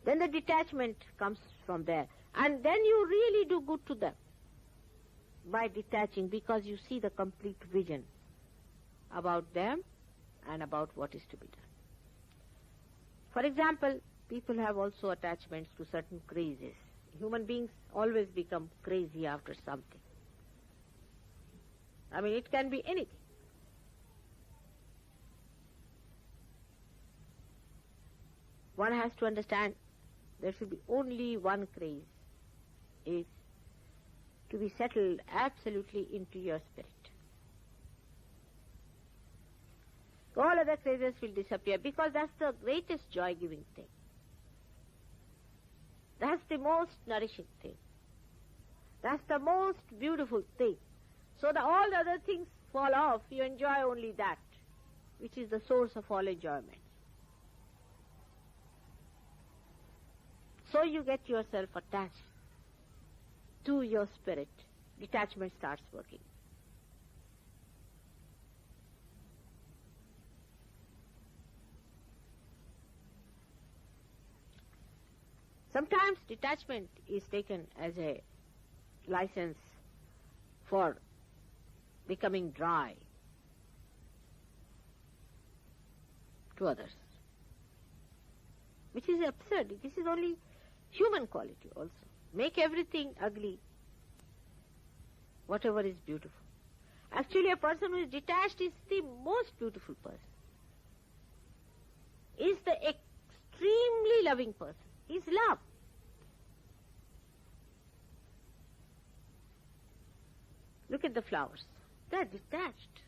Then the detachment comes from there. And then you really do good to them by detaching, because you see the complete vision about them and about what is to be done. For example, people have also attachments to certain crazes. Human beings always become crazy after something. I mean, it can be anything. One has to understand there should be only one craze, is to be settled absolutely into your spirit. All other crazes will disappear because that's the greatest joy-giving thing. That's the most nourishing thing. That's the most beautiful thing. So that all the other things fall off, you enjoy only that, which is the source of all enjoyment. So you get yourself attached to your spirit. Detachment starts working. Sometimes detachment is taken as a license for becoming dry to others, which is absurd. This is only human quality also. Make everything ugly, whatever is beautiful. Actually, a person who is detached is the most beautiful person, is the extremely loving person, is love. Look at the flowers. They are detached.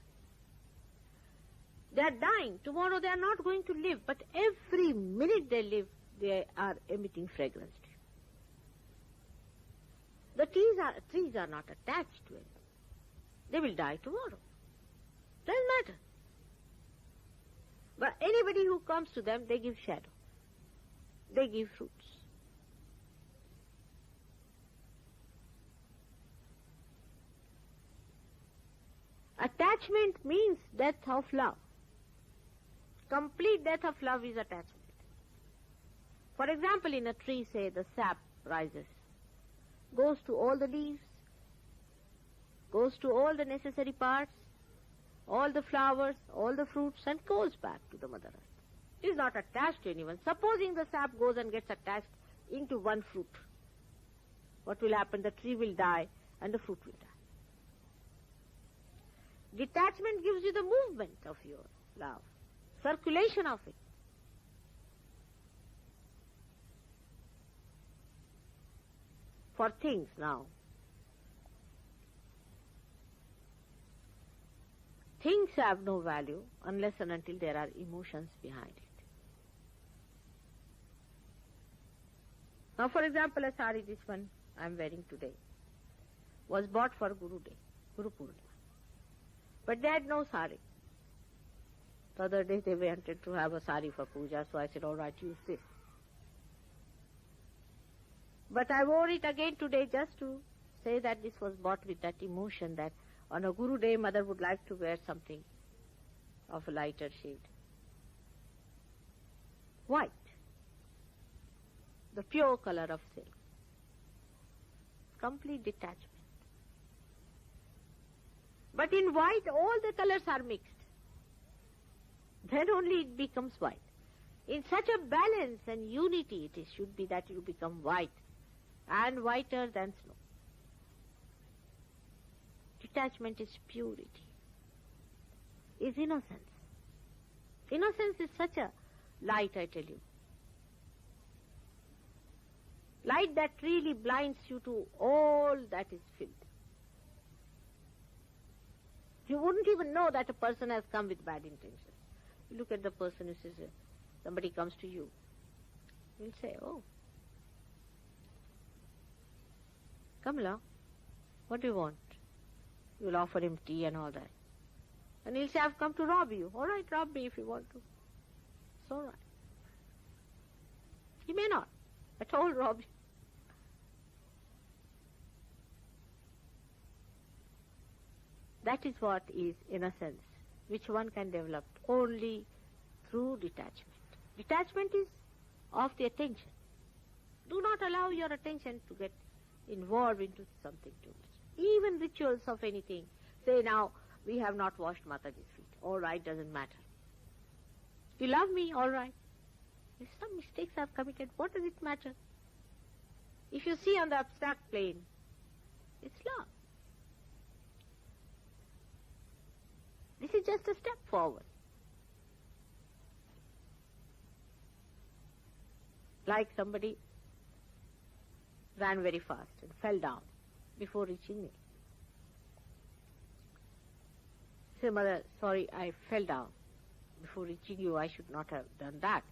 They are dying. Tomorrow they are not going to live, but every minute they live, they are emitting fragrance. The trees are not attached to it. They will die tomorrow. Doesn't matter. But anybody who comes to them, they give shadow. They give fruits. Attachment means death of love. Complete death of love is attachment. For example, in a tree, say, the sap rises, goes to all the leaves, goes to all the necessary parts, all the flowers, all the fruits, and goes back to the Mother Earth. It is not attached to anyone. Supposing the sap goes and gets attached into one fruit, what will happen? The tree will die and the fruit will die. Detachment gives you the movement of your love, circulation of it. For things now. Things have no value unless and until there are emotions behind it. Now, for example, a sari, this one I am wearing today, was bought for Guru Day, Guru Purnima. But they had no sari. The other day they wanted to have a sari for puja, so I said, all right, use this. But I wore it again today just to say that this was bought with that emotion that on a Guru Day, Mother would like to wear something of a lighter shade. White. The pure color of silk. Complete detachment. But in white, all the colors are mixed. Then only it becomes white. In such a balance and unity it should be that you become white and whiter than snow. Detachment is purity, is innocence. Innocence is such a light, I tell you. Light that really blinds you to all that is filth. You wouldn't even know that a person has come with bad intentions. You look at the person who says, somebody comes to you. You'll say, oh, come along. What do you want? You'll offer him tea and all that. And he'll say, I've come to rob you. All right, rob me if you want to. It's all right. He may not at all rob you. That is what is innocence, which one can develop only through detachment. Detachment is of the attention. Do not allow your attention to get involved into something too much. Even rituals of anything. Say now, we have not washed Mataji's feet. All right, doesn't matter. You love me, all right. If some mistakes I've committed, what does it matter? If you see on the abstract plane, it's love. This is just a step forward. Like somebody ran very fast and fell down. before reaching me. Say, Mother, sorry, I fell down. Before reaching you, I should not have done that.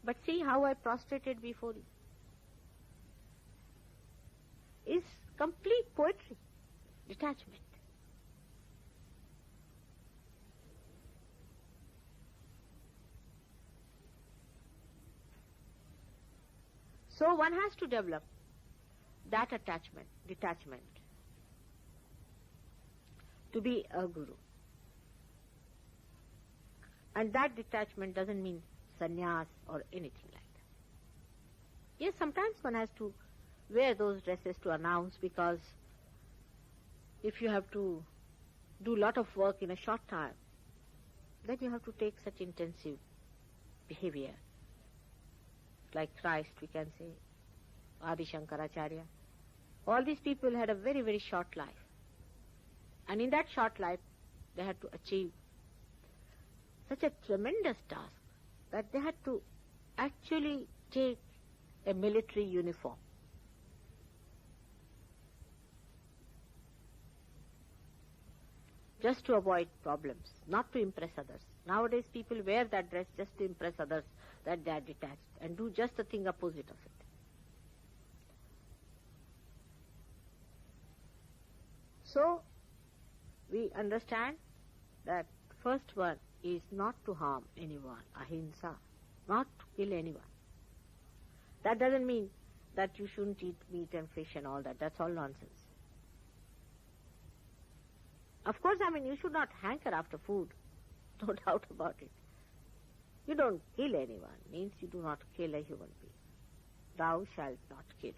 But see how I prostrated before you. Is complete poetry, detachment. So one has to develop that attachment, detachment, to be a guru. And that detachment doesn't mean sannyas or anything like that. Yes, sometimes one has to wear those dresses to announce, because if you have to do a lot of work in a short time, then you have to take such intensive behavior. Like Christ, we can say, Adi Shankaracharya. All these people had a very, very short life. And in that short life, they had to achieve such a tremendous task that they had to actually take a military uniform. Just to avoid problems, not to impress others. Nowadays people wear that dress just to impress others that they are detached and do just the thing opposite of it. So, we understand that first one is not to harm anyone, ahimsa, not to kill anyone. That doesn't mean that you shouldn't eat meat and fish and all that. That's all nonsense. Of course, you should not hanker after food. No doubt about it. You don't kill anyone, means you do not kill a human being. Thou shalt not kill.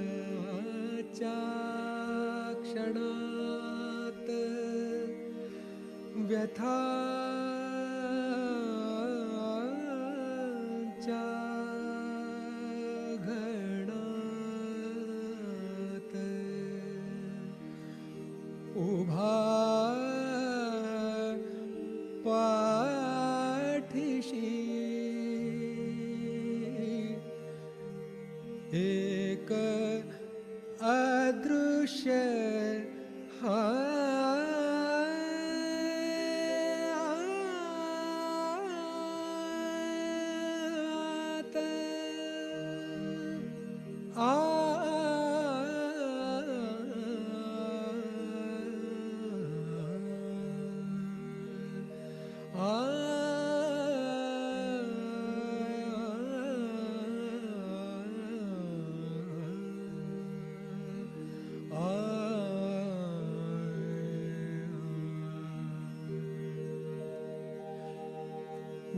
सुखाच्या क्षणात व्यथाच्या घणात उभा पाठीशी एक अदृश्य हात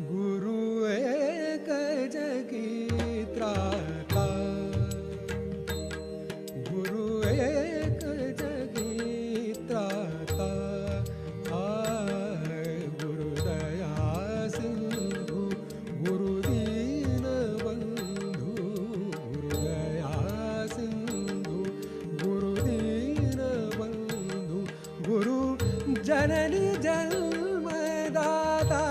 गुरु एक जगी त्राता गुरु एक जगी त्राता गुरुदया सिंधु गुरुदीन बंधु गुरुदया सिंधु गुरुदीन बंधु गुरु जननी जन्मदाता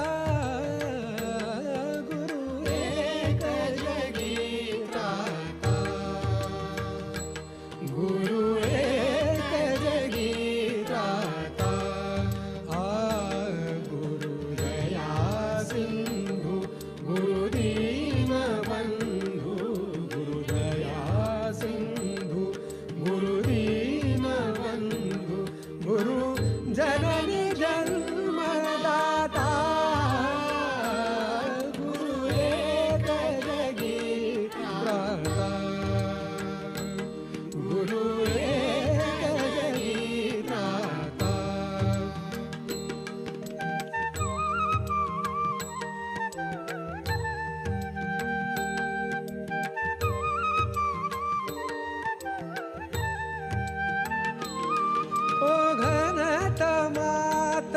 जननी जन्मदाता गुरु एक जगी त्राता गुरु एक जगी त्राता ओ घनतमात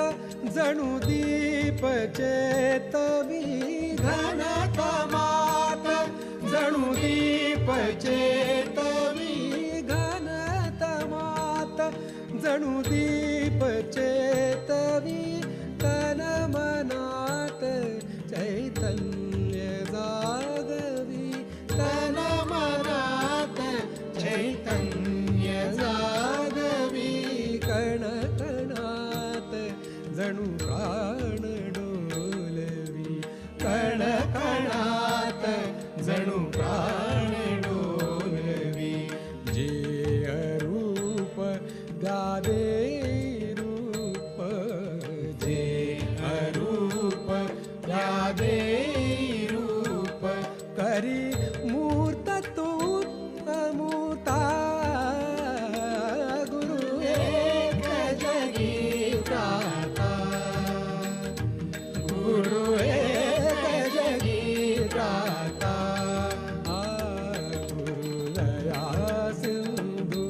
जणू दीप चेतवी घनतमात जणू दीप चेतवी घनतमात जणू दीप चेतवी तन मनात चैतन्य जागवी तन मनात चैतन्य जागवी कण कणात जणू प्राण डोलवी कण कणात जणू प्राण डोलवी जे अरूप गादे रूप जे अरूप गादे रूप करी मूर्त तू अमूर्ता गुरु एक जगी त्राता गुरु एक जगी त्राता गुरुदया सिंधु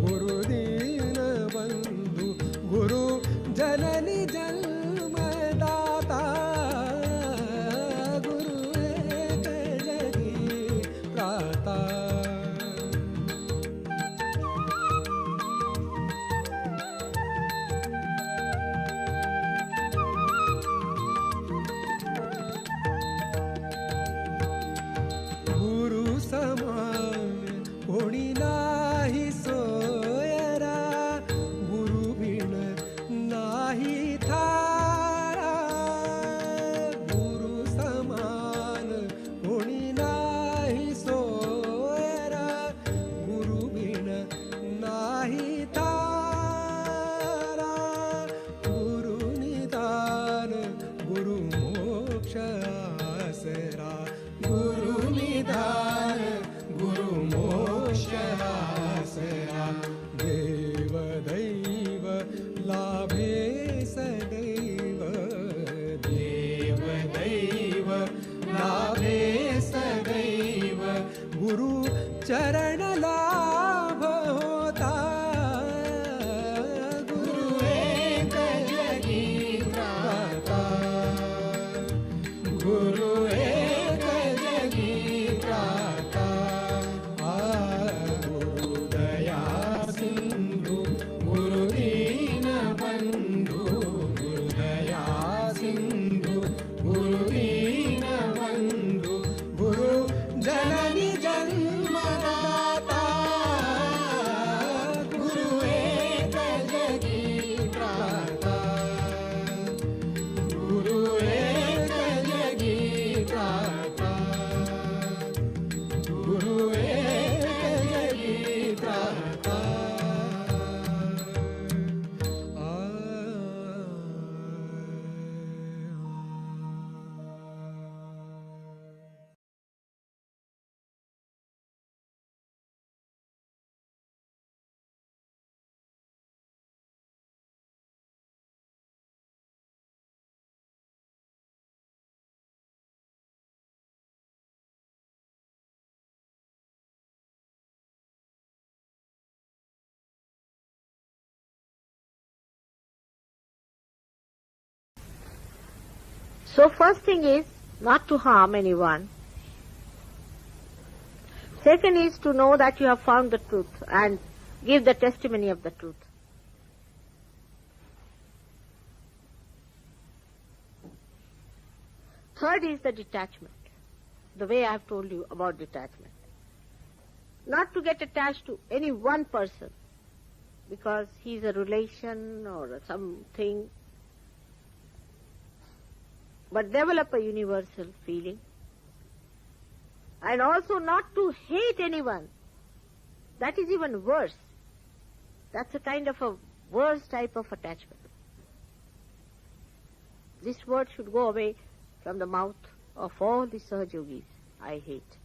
गुरुदीन बंधु गुरु जननी जन्मदाता गुरु एक जगी त्राता गुरु समान कोणी नाही सोयरा गुरु बिन नाही थारा गुरु समान कोणी नाही सोयरा गुरु बिन नाही थारा गुरु निदान गुरु मोक्ष आसरा गुरु निधान गुरु मोक्ष चरण लाभ होता गुरु एक जगी त्राता गुरु एक जगी त्राता गुरु दया सिंधु गुरु दीन बंधु गुरु दया सिंधु गुरु दीन बंधु गुरु जननी जन्मदाता गुरु एक जगी त्राता गुरु एक जगी त्राता गुरु एक जगी त्राता So first thing is not to harm anyone. Second is to know that you have found the truth and give the testimony of the truth. Third is the detachment, the way I have told you about detachment. Not to get attached to any one person because he is a relation or something, but develop a universal feeling. And also not to hate anyone. That is even worse. That's a kind of a worse type of attachment. This word should go away from the mouth of all the Sahajogis. I hate.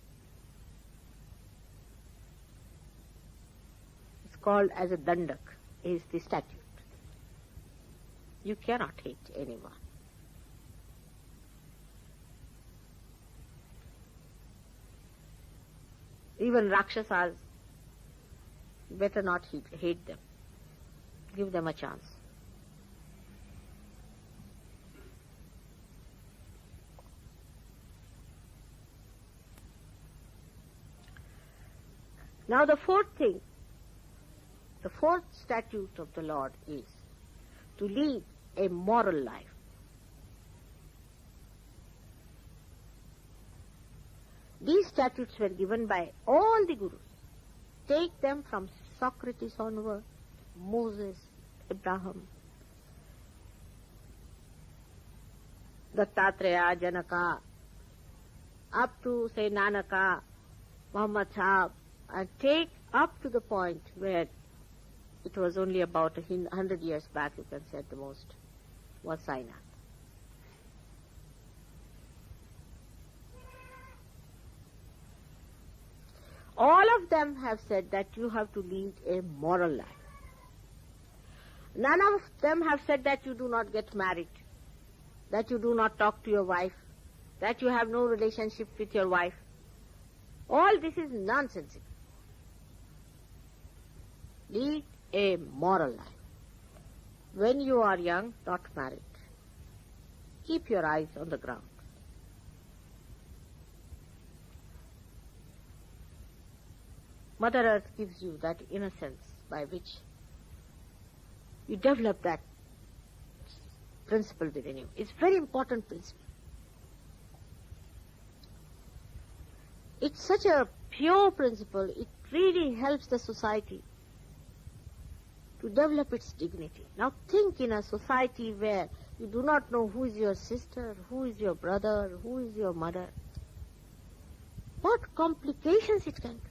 It's called as a dandak, is the statute. You cannot hate anyone. Even Rakshasas, better not hate them. Give them a chance. Now the fourth thing, the fourth statute of the Lord is to lead a moral life. These statutes were given by all the Gurus. Take them from Socrates onward, Moses, Abraham, Dattatreya, Janaka, up to say Nanaka, Muhammad Sahib, and take up to the point where it was only about 100 years back, you can say at the most, was Sainath. All of them have said that you have to lead a moral life. None of them have said that you do not get married, that you do not talk to your wife, that you have no relationship with your wife. All this is nonsensical. Lead a moral life. When you are young, not married, keep your eyes on the ground. Mother Earth gives you that innocence by which you develop that principle within you. It's a very important principle. It's such a pure principle, it really helps the society to develop its dignity. Now think in a society where you do not know who is your sister, who is your brother, who is your mother. What complications it can create.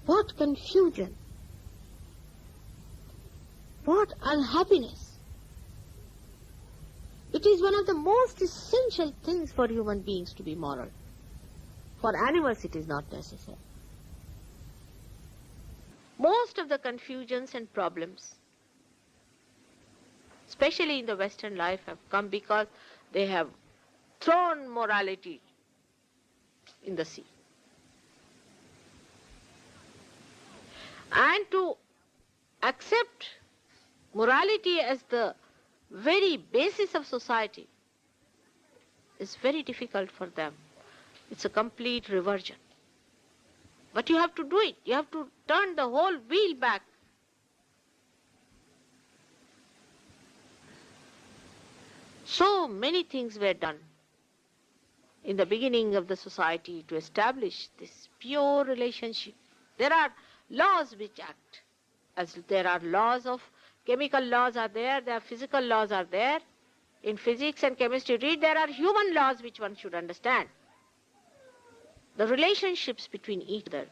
What confusion. What unhappiness. It is one of the most essential things for human beings to be moral. For animals it is not necessary. Most of the confusions and problems especially in the Western life, have come because they have thrown morality in the sea. And to accept morality as the very basis of society is very difficult for them. It's a complete reversion. But you have to do it. You have to turn the whole wheel back. So many things were done in the beginning of the society to establish this pure relationship. There are laws which act, as there are laws of chemical laws are there are physical laws are there. In physics and chemistry, read, there are human laws which one should understand. The relationships between each other,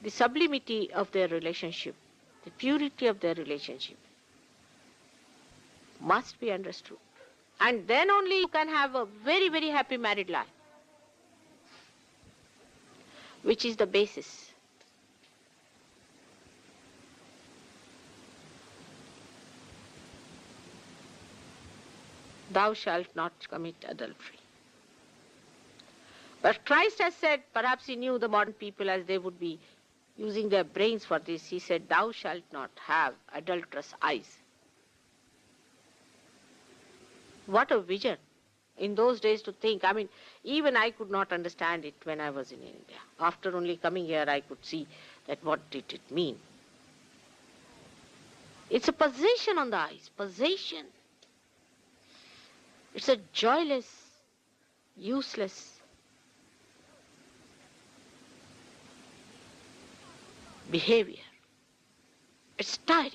the sublimity of their relationship, the purity of their relationship must be understood. And then only you can have a very, very happy married life, which is the basis. Thou shalt not commit adultery. But Christ has said, perhaps he knew the modern people as they would be using their brains for this, he said, thou shalt not have adulterous eyes. What a vision in those days to think. I mean, even I could not understand it when I was in India. After only coming here, I could see that what did it mean. It's a possession on the eyes, possession. It's a joyless, useless behavior. It's tiring.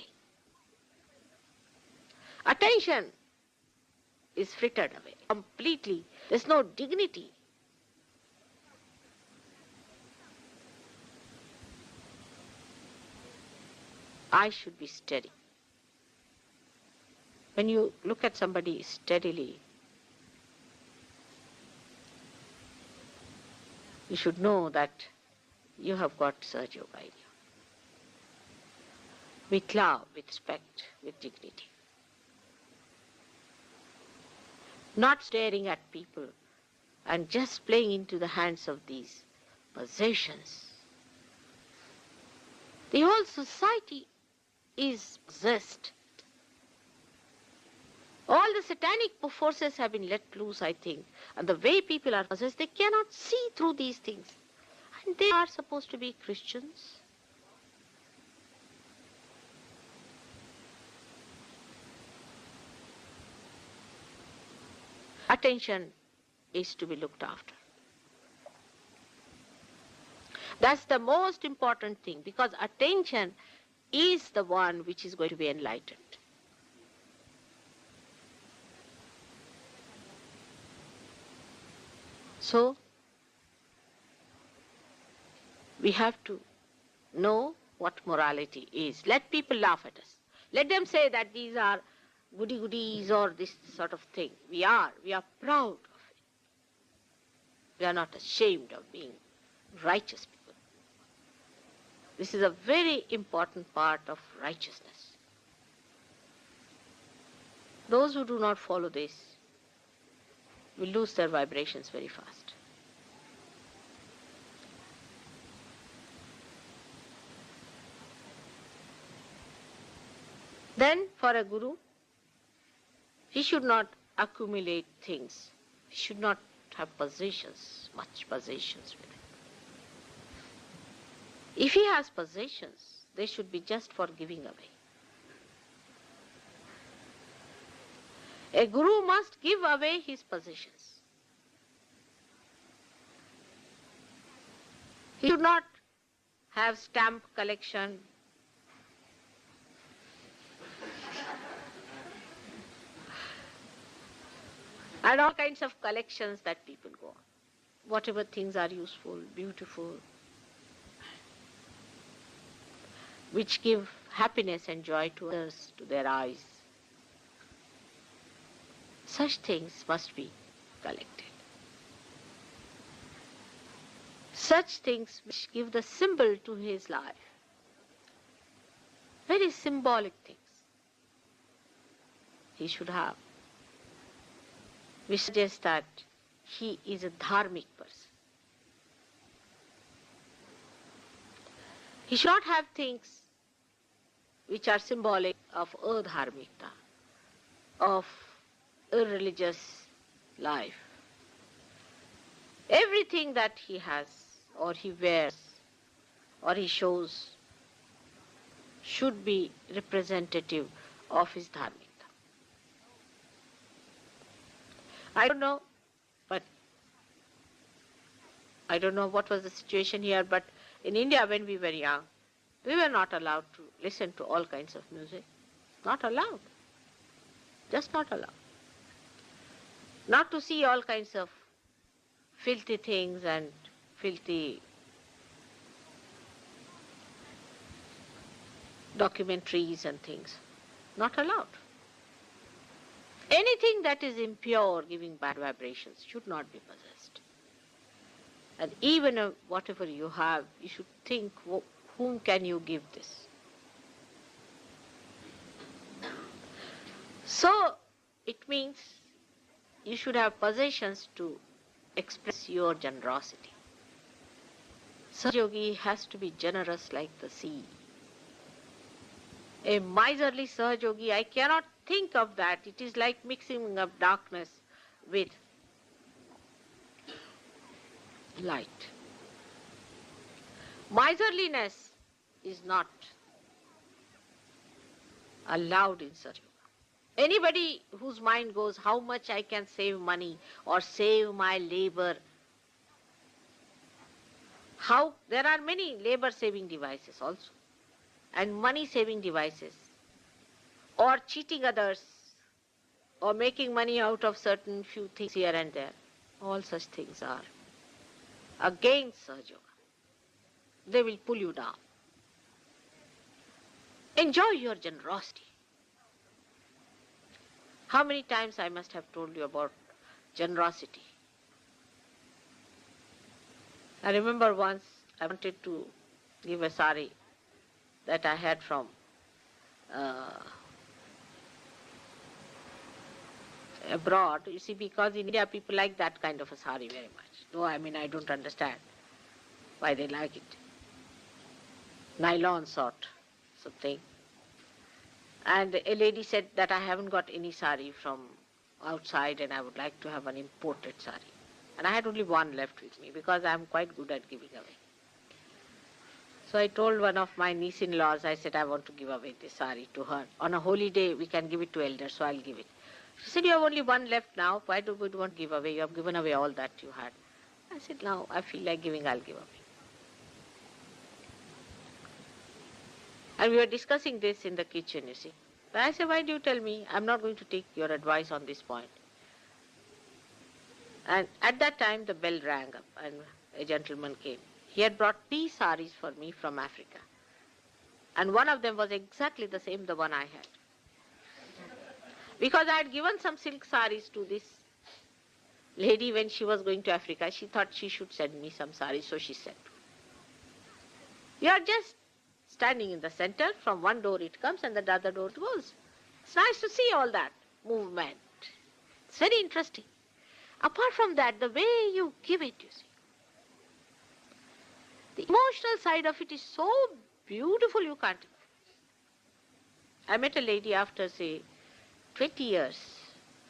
Attention is frittered away completely. There's no dignity. I should be steady. When you look at somebody steadily, you should know that you have got Sergio by you. With love, with respect, with dignity. Not staring at people and just playing into the hands of these possessions. The whole society is possessed. All the satanic forces have been let loose, I think. And the way people are possessed, they cannot see through these things. And they are supposed to be Christians. Attention is to be looked after. That's the most important thing, because attention is the one which is going to be enlightened. So, we have to know what morality is. Let people laugh at us. Let them say that these are goody-goodies or this sort of thing. We are proud of it. We are not ashamed of being righteous people. This is a very important part of righteousness. Those who do not follow this will lose their vibrations very fast. Then, for a guru, he should not accumulate things. He should not have possessions, much possessions with him. If he has possessions, they should be just for giving away. A guru must give away his possessions. He should not have stamp collection, and all kinds of collections that people go on. Whatever things are useful, beautiful, which give happiness and joy to others, to their eyes. Such things must be collected. Such things which give the symbol to his life. Very symbolic things. he should have. We suggest that he is a dharmic person. He should not have things which are symbolic of adharmikta, of irreligious life. Everything that he has, or he wears, or he shows, should be representative of his dharmikta. I don't know, but I don't know what was the situation here, but in India when we were young, we were not allowed to listen to all kinds of music. Not allowed. Just not allowed. Not to see all kinds of filthy things and filthy documentaries and things. Not allowed. Anything that is impure, giving bad vibrations, should not be possessed. And even whatever you have, you should think, whom can you give this? So, it means you should have possessions to express your generosity. Sahaja has to be generous like the sea. A miserly Sahaja, I cannot think of that. It is like mixing up darkness with light. Miserliness is not allowed in Sahaja. Anybody whose mind goes, how much I can save money or save my labor. There are many labor saving devices also, and money saving devices, or cheating others, or making money out of certain few things here and there. All such things are against Sahaja. They will pull you down. Enjoy your generosity. How many times I must have told you about generosity? I remember once I wanted to give a sari that I had from abroad. You see, because in India people like that kind of a sari very much. No, I don't understand why they like it. Nylon sort something. And a lady said that I haven't got any sari from outside and I would like to have an imported sari. And I had only one left with me because I am quite good at giving away. So I told one of my niece-in-laws, I said, I want to give away this sari to her. On a holy day, we can give it to elders, so I'll give it. She said, you have only one left now. Why do we want to give away? You have given away all that you had. I said, now I feel like giving, I'll give away. And we were discussing this in the kitchen, you see. But I said, why do you tell me? I'm not going to take your advice on this point. And at that time, the bell rang up and a gentleman came. He had brought 3 saris for me from Africa. And one of them was exactly the same, the one I had. Because I had given some silk saris to this lady when she was going to Africa. She thought she should send me some saris, so she sent. You are just standing in the center, from one door it comes and the other door it goes. It's nice to see all that movement. It's very interesting. Apart from that, the way you give it, you see. The emotional side of it is so beautiful you can't. I met a lady after, say, 20 years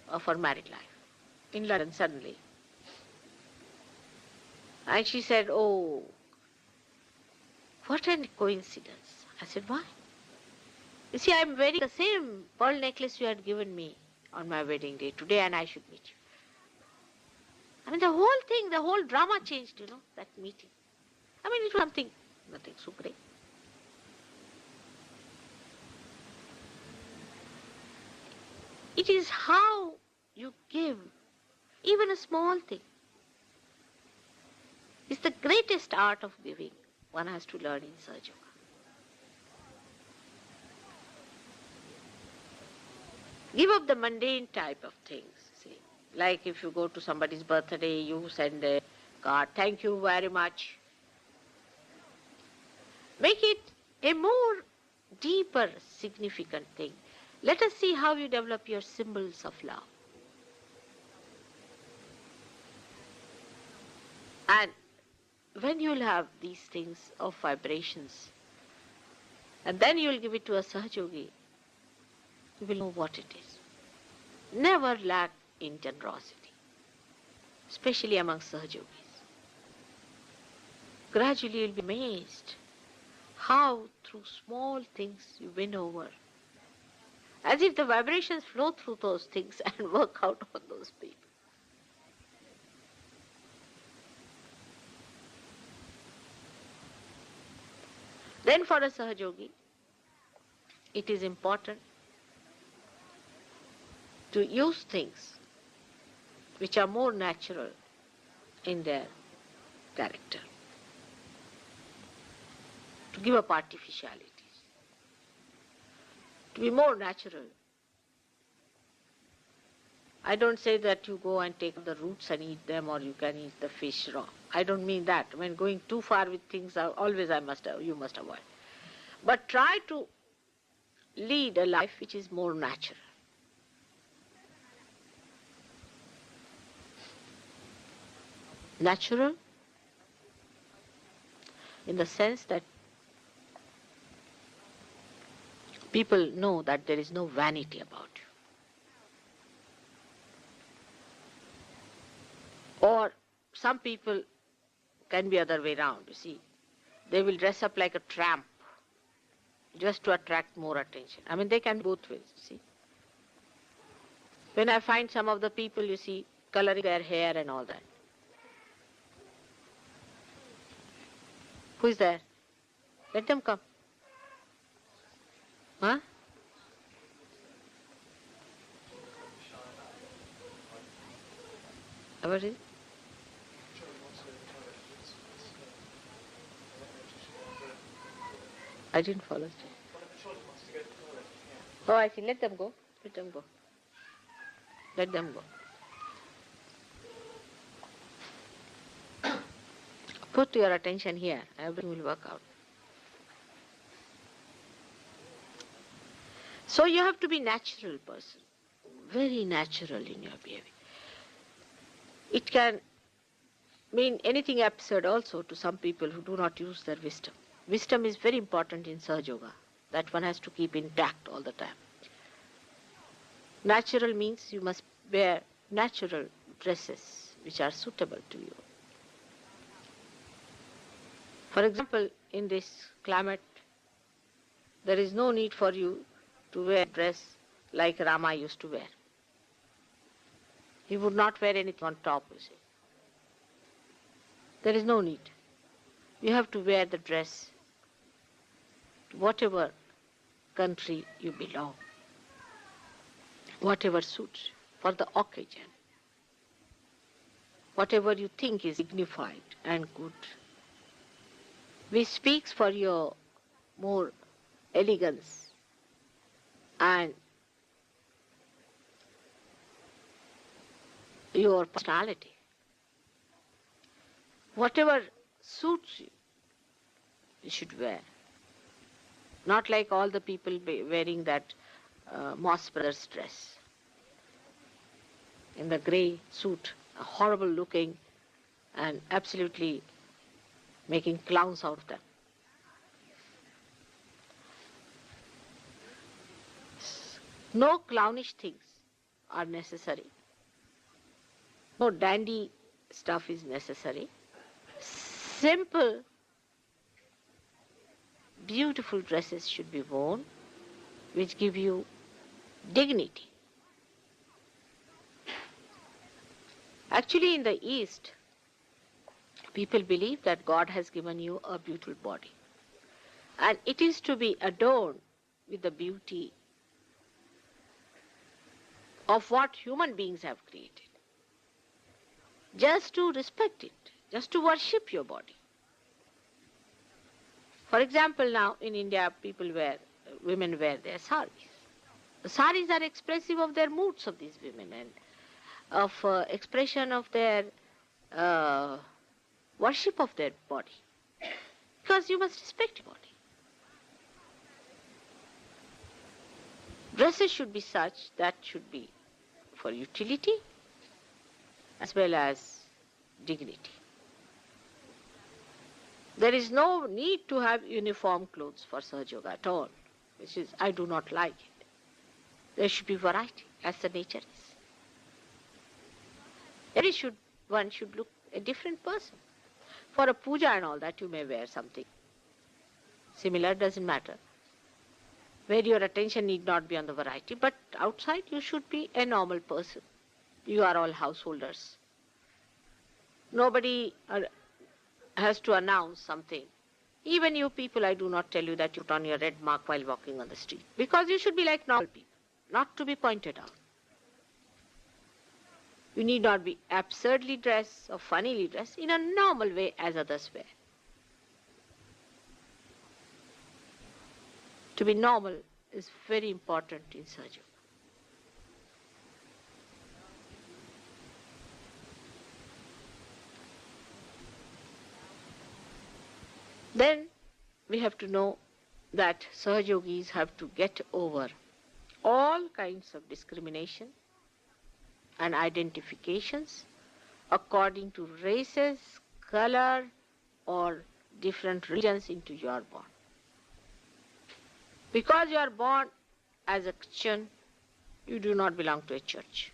of her married life in London suddenly. And she said, oh, what a coincidence. I said, why? You see, I'm wearing the same pearl necklace you had given me on my wedding day today, and I should meet you. The whole thing, the whole drama changed, that meeting. It was nothing so great. It is how you give, even a small thing. It's the greatest art of giving one has to learn in Sahaja. Give up the mundane type of things. See, like if you go to somebody's birthday, you send a card, thank you very much. Make it a more deeper, significant thing. Let us see how you develop your symbols of love. And when you'll have these things of vibrations, and then you'll give it to a Sahajogi, you will know what it is. Never lack in generosity, especially among Sahajogis. Gradually you'll be amazed how through small things you win over, as if the vibrations flow through those things and work out on those people. Then for a Sahajogi, it is important to use things which are more natural in their character, to give up artificialities, to be more natural. I don't say that you go and take the roots and eat them, or you can eat the fish raw. I don't mean that. When going too far with things, always you must avoid. But try to lead a life which is more natural. Natural in the sense that people know that there is no vanity about you. Or some people can be other way around, you see. They will dress up like a tramp just to attract more attention. I mean, they can both ways, you see. When I find some of the people, you see, coloring their hair and all that. Who is there? Let them come. Huh? What is it? I didn't follow. Oh, I see. Let them go. Let them go. Let them go. Put your attention here. Everything will work out. So you have to be natural person. Very natural in your behavior. It can mean anything absurd also to some people who do not use their wisdom. Wisdom is very important in Sahaja Yoga. That one has to keep intact all the time. Natural means you must wear natural dresses which are suitable to you. For example, in this climate, there is no need for you to wear a dress like Rama used to wear. He would not wear anything on top, you see. There is no need. You have to wear the dress to whatever country you belong, whatever suits for the occasion, whatever you think is dignified and good, which speaks for your more elegance and your personality. Whatever suits you, you should wear. Not like all the people wearing that Moss Brothers dress. In the grey suit, horrible looking and absolutely making clowns out of them. No clownish things are necessary. No dandy stuff is necessary. Simple, beautiful dresses should be worn which give you dignity. Actually, in the East, people believe that God has given you a beautiful body, and it is to be adorned with the beauty of what human beings have created. Just to respect it, just to worship your body. For example, now in India, women wear their saris. The saris are expressive of their moods of these women and of expression of their worship of their body. Because you must respect your body. Dresses should be such that should be for utility as well as dignity. There is no need to have uniform clothes for Sahaja Yoga at all, which is, I do not like it. There should be variety, as the nature is. One should look a different person. For a puja and all that, you may wear something similar, doesn't matter. Where your attention need not be on the variety, but outside you should be a normal person. You are all householders. Nobody has to announce something. Even you people, I do not tell you that you put on your red mark while walking on the street, because you should be like normal people, not to be pointed out. You need not be absurdly dressed or funnily dressed, in a normal way as others wear. To be normal is very important in Sahaja Yoga. Then we have to know that Sahaja Yogis have to get over all kinds of discrimination and identifications according to races, color, or different religions into you are born. Because you are born as a Christian, you do not belong to a church.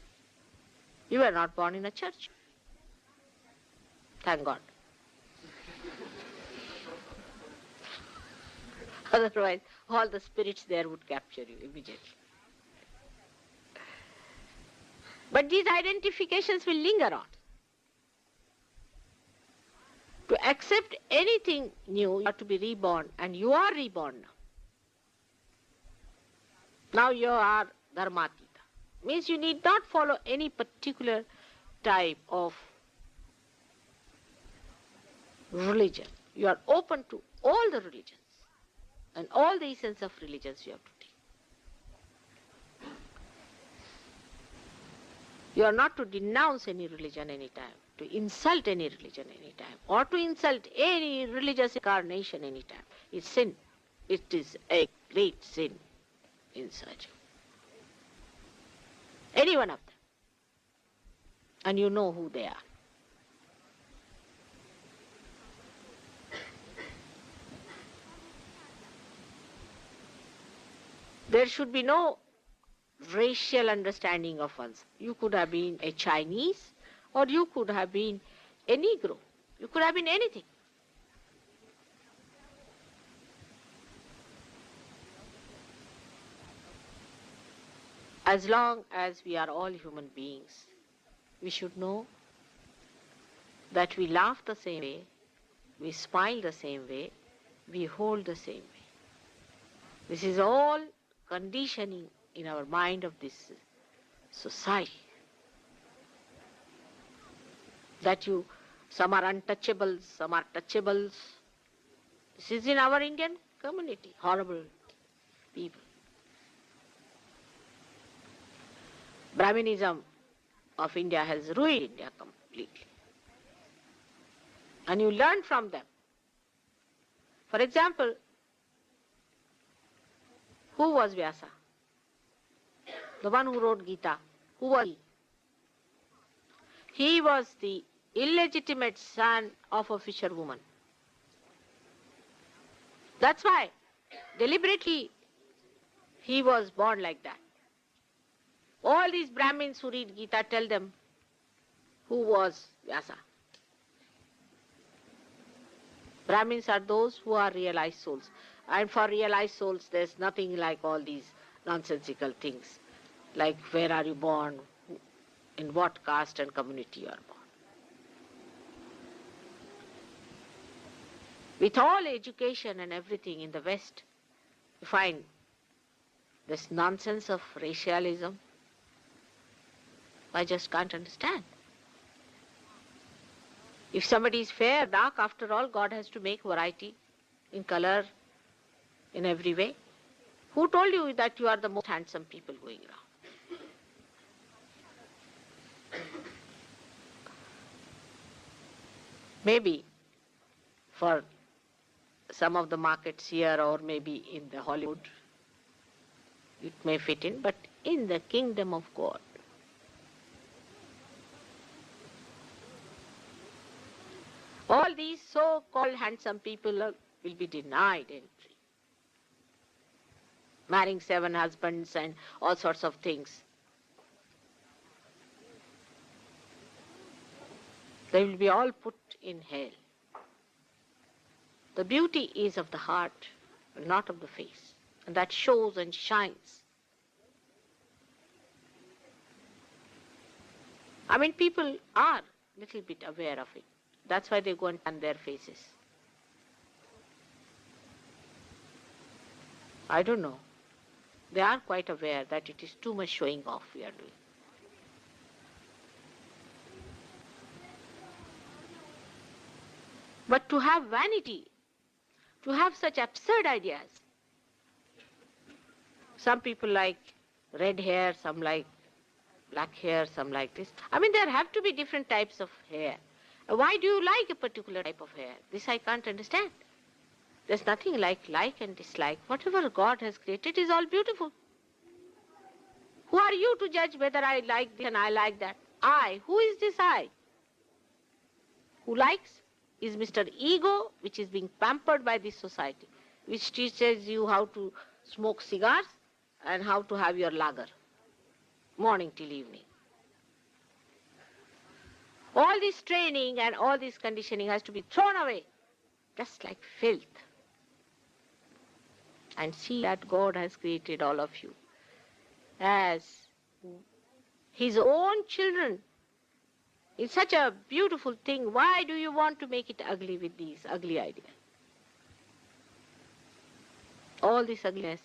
You were not born in a church. Thank God. Otherwise, all the spirits there would capture you immediately. But these identifications will linger on. To accept anything new, you have to be reborn, and you are reborn now. Now you are Dharmatita. Means you need not follow any particular type of religion. You are open to all the religions, and all the essence of religions you have to take. You are not to denounce any religion any time, to insult any religion any time, or to insult any religious incarnation any time. It's sin. It is a great sin in Sahaja. Any one of them. And you know who they are. There should be no racial understanding of one's. You could have been a Chinese, or you could have been a Negro. You could have been anything. As long as we are all human beings, we should know that we laugh the same way, we smile the same way, we hold the same way. This is all conditioning in our mind of this society. That some are untouchables, some are touchables. This is in our Indian community, horrible people. Brahminism of India has ruined India completely. And you learn from them. For example, who was Vyasa? The one who wrote Gita. Who was he? He was the illegitimate son of a fisherwoman. That's why, deliberately, he was born like that. All these Brahmins who read Gita, tell them who was Vyasa. Brahmins are those who are realized souls. And for realized souls, there's nothing like all these nonsensical things. Like where are you born, in what caste and community you are born. With all education and everything in the West, you find this nonsense of racialism. I just can't understand. If somebody is fair, dark, after all, God has to make variety in color, in every way. Who told you that you are the most handsome people going around? Maybe for some of the markets here, or maybe in the Hollywood, it may fit in, but in the kingdom of God. All these so-called handsome people will be denied entry. Marrying 7 husbands and all sorts of things. They will be all put in hell. The beauty is of the heart, not of the face, and that shows and shines. I mean, people are a little bit aware of it. That's why they go and tan their faces. I don't know. They are quite aware that it is too much showing off we are doing. But to have vanity, to have such absurd ideas. Some people like red hair, some like black hair, some like this. I mean, there have to be different types of hair. Why do you like a particular type of hair? This I can't understand. There's nothing like and dislike. Whatever God has created is all beautiful. Who are you to judge whether I like this and I like that? I. Who is this I? Who likes is Mr. Ego, which is being pampered by this society, which teaches you how to smoke cigars and how to have your lager, morning till evening. All this training and all this conditioning has to be thrown away, just like filth. And see that God has created all of you as His own children. It's such a beautiful thing. Why do you want to make it ugly with these ugly ideas? All this ugliness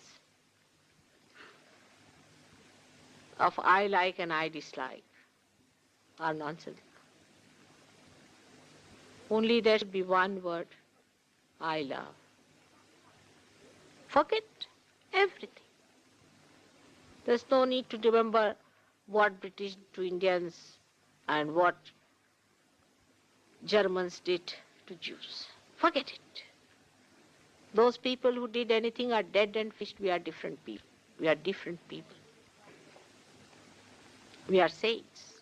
of I like and I dislike are nonsense. Only there should be one word, I love. Forget everything. There's no need to remember what British to Indians and what Germans did to Jews. Forget it. Those people who did anything are dead and finished. We are different people. We are different people. We are saints.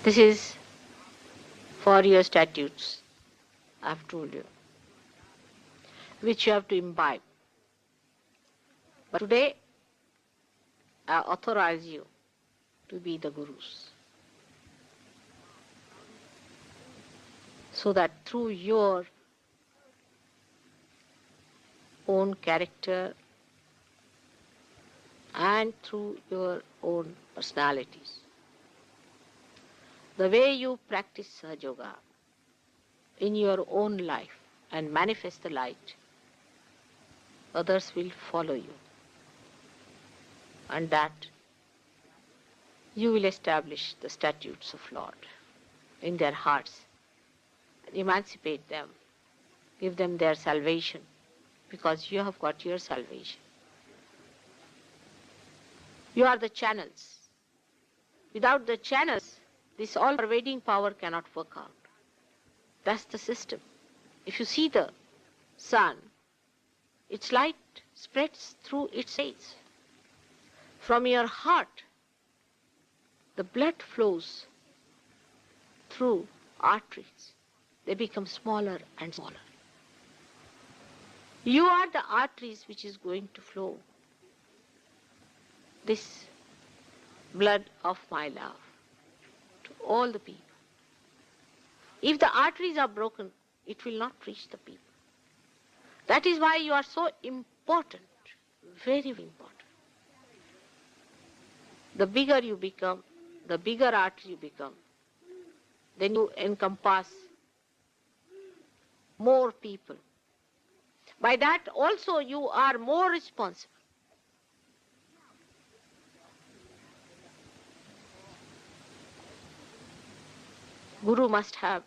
This is for your statutes, I've told you, which you have to imbibe. But today, I authorize you to be the gurus, so that through your own character and through your own personalities, the way you practice Sahaja Yoga in your own life and manifest the light, others will follow you, and that you will establish the statutes of Lord in their hearts, emancipate them, give them their salvation, because you have got your salvation. You are the channels. Without the channels, this all-pervading power cannot work out. That's the system. If you see the sun, its light spreads through its rays. From your heart, the blood flows through arteries. They become smaller and smaller. You are the arteries which is going to flow this blood of my love to all the people. If the arteries are broken, it will not reach the people. That is why you are so important, very important. The bigger you become, the bigger artery you become, then you encompass more people. By that also you are more responsible. Guru must have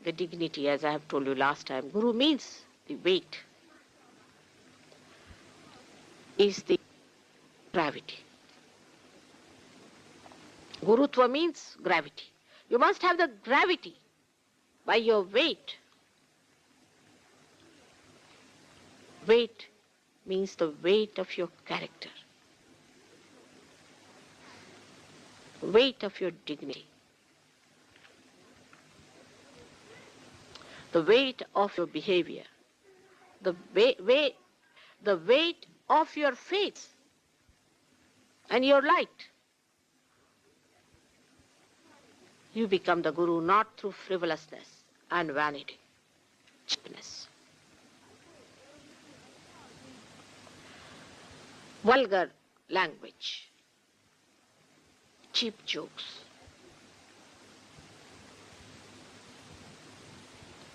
the dignity, as I have told you last time. Guru means the weight, is the gravity. Gurutva means gravity. You must have the gravity by your weight. Weight means the weight of your character, weight of your dignity, the weight of your behavior, the weight of your faith and your light. You become the Guru not through frivolousness and vanity, cheapness, vulgar language, cheap jokes,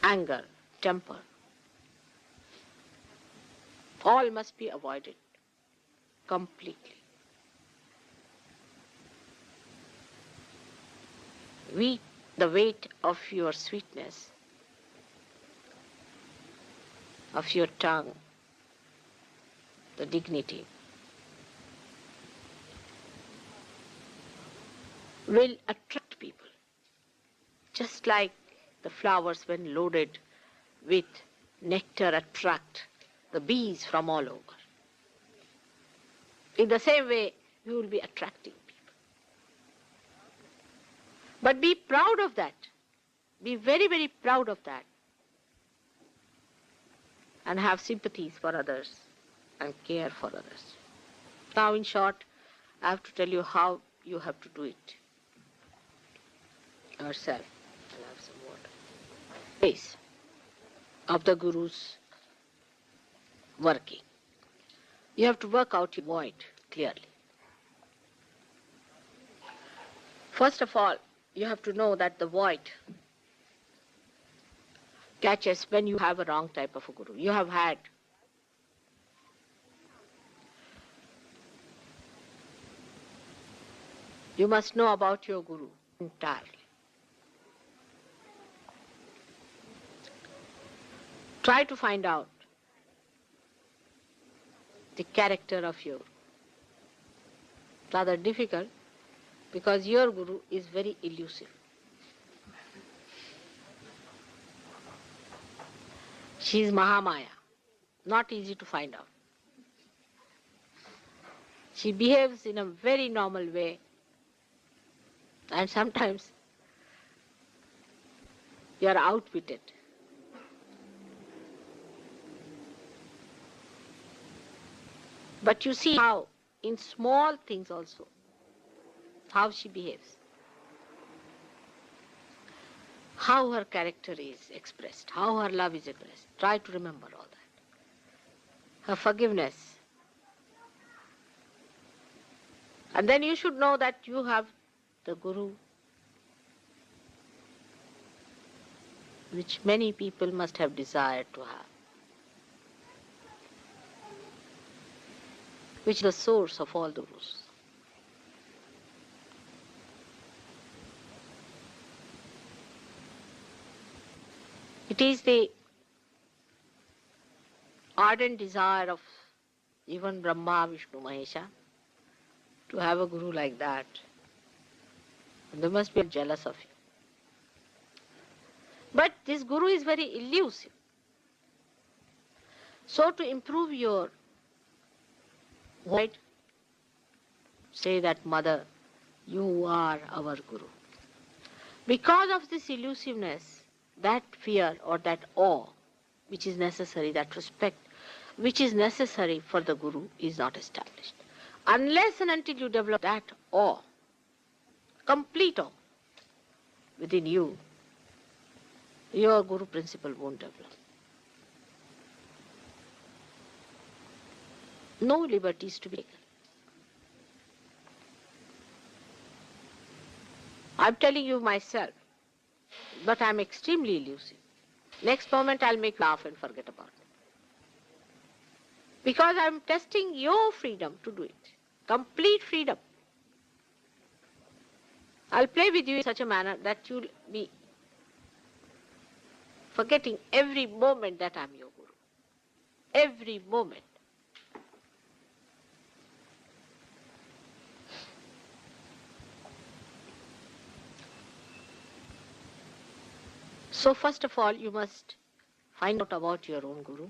anger, temper. All must be avoided completely. The weight of your sweetness, of your tongue, the dignity, will attract people. Just like the flowers, when loaded with nectar, attract the bees from all over. In the same way, you will be attracting people. But be proud of that. Be very, very proud of that. And have sympathies for others and care for others. Now, in short, I have to tell you how you have to do it yourself. I'll have some water. Ways of the Guru's working. You have to work out your void clearly. First of all, you have to know that the void catches when you have a wrong type of a Guru. You have had you must know about your Guru entirely. Try to find out the character of your Guru. Rather difficult, because your Guru is very elusive. She is Mahamaya, not easy to find out. She behaves in a very normal way, and sometimes You are outwitted. But you see how, in small things also, how she behaves, how her character is expressed, how her love is expressed. Try to remember all that. Her forgiveness. And then you should know that you have the Guru, which many people must have desired to have, which is the source of all the Gurus. It is the ardent desire of even Brahma, Vishnu, Mahesha to have a Guru like that. And they must be jealous of you. But this Guru is very elusive. So to improve your right, say that, Mother, you are our Guru. Because of this elusiveness, that fear or that awe which is necessary, that respect which is necessary for the Guru is not established. Unless and until you develop that awe, complete awe within you, your Guru principle won't develop. No liberties to be taken. I'm telling you myself, but I'm extremely elusive. Next moment I'll make you laugh and forget about it. Because I'm testing your freedom to do it. Complete freedom. I'll play with you in such a manner that you'll be forgetting every moment that I'm your Guru. Every moment. So first of all, you must find out about your own Guru.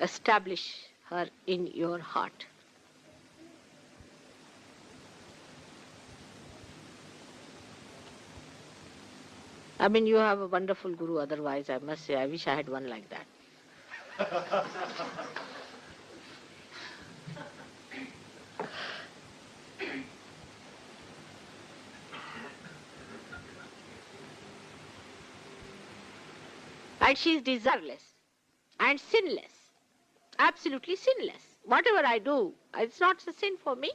Establish her in your heart. I mean, you have a wonderful Guru, otherwise I must say, I wish I had one like that. And she is desireless and sinless, absolutely sinless. Whatever I do, it's not a sin for me.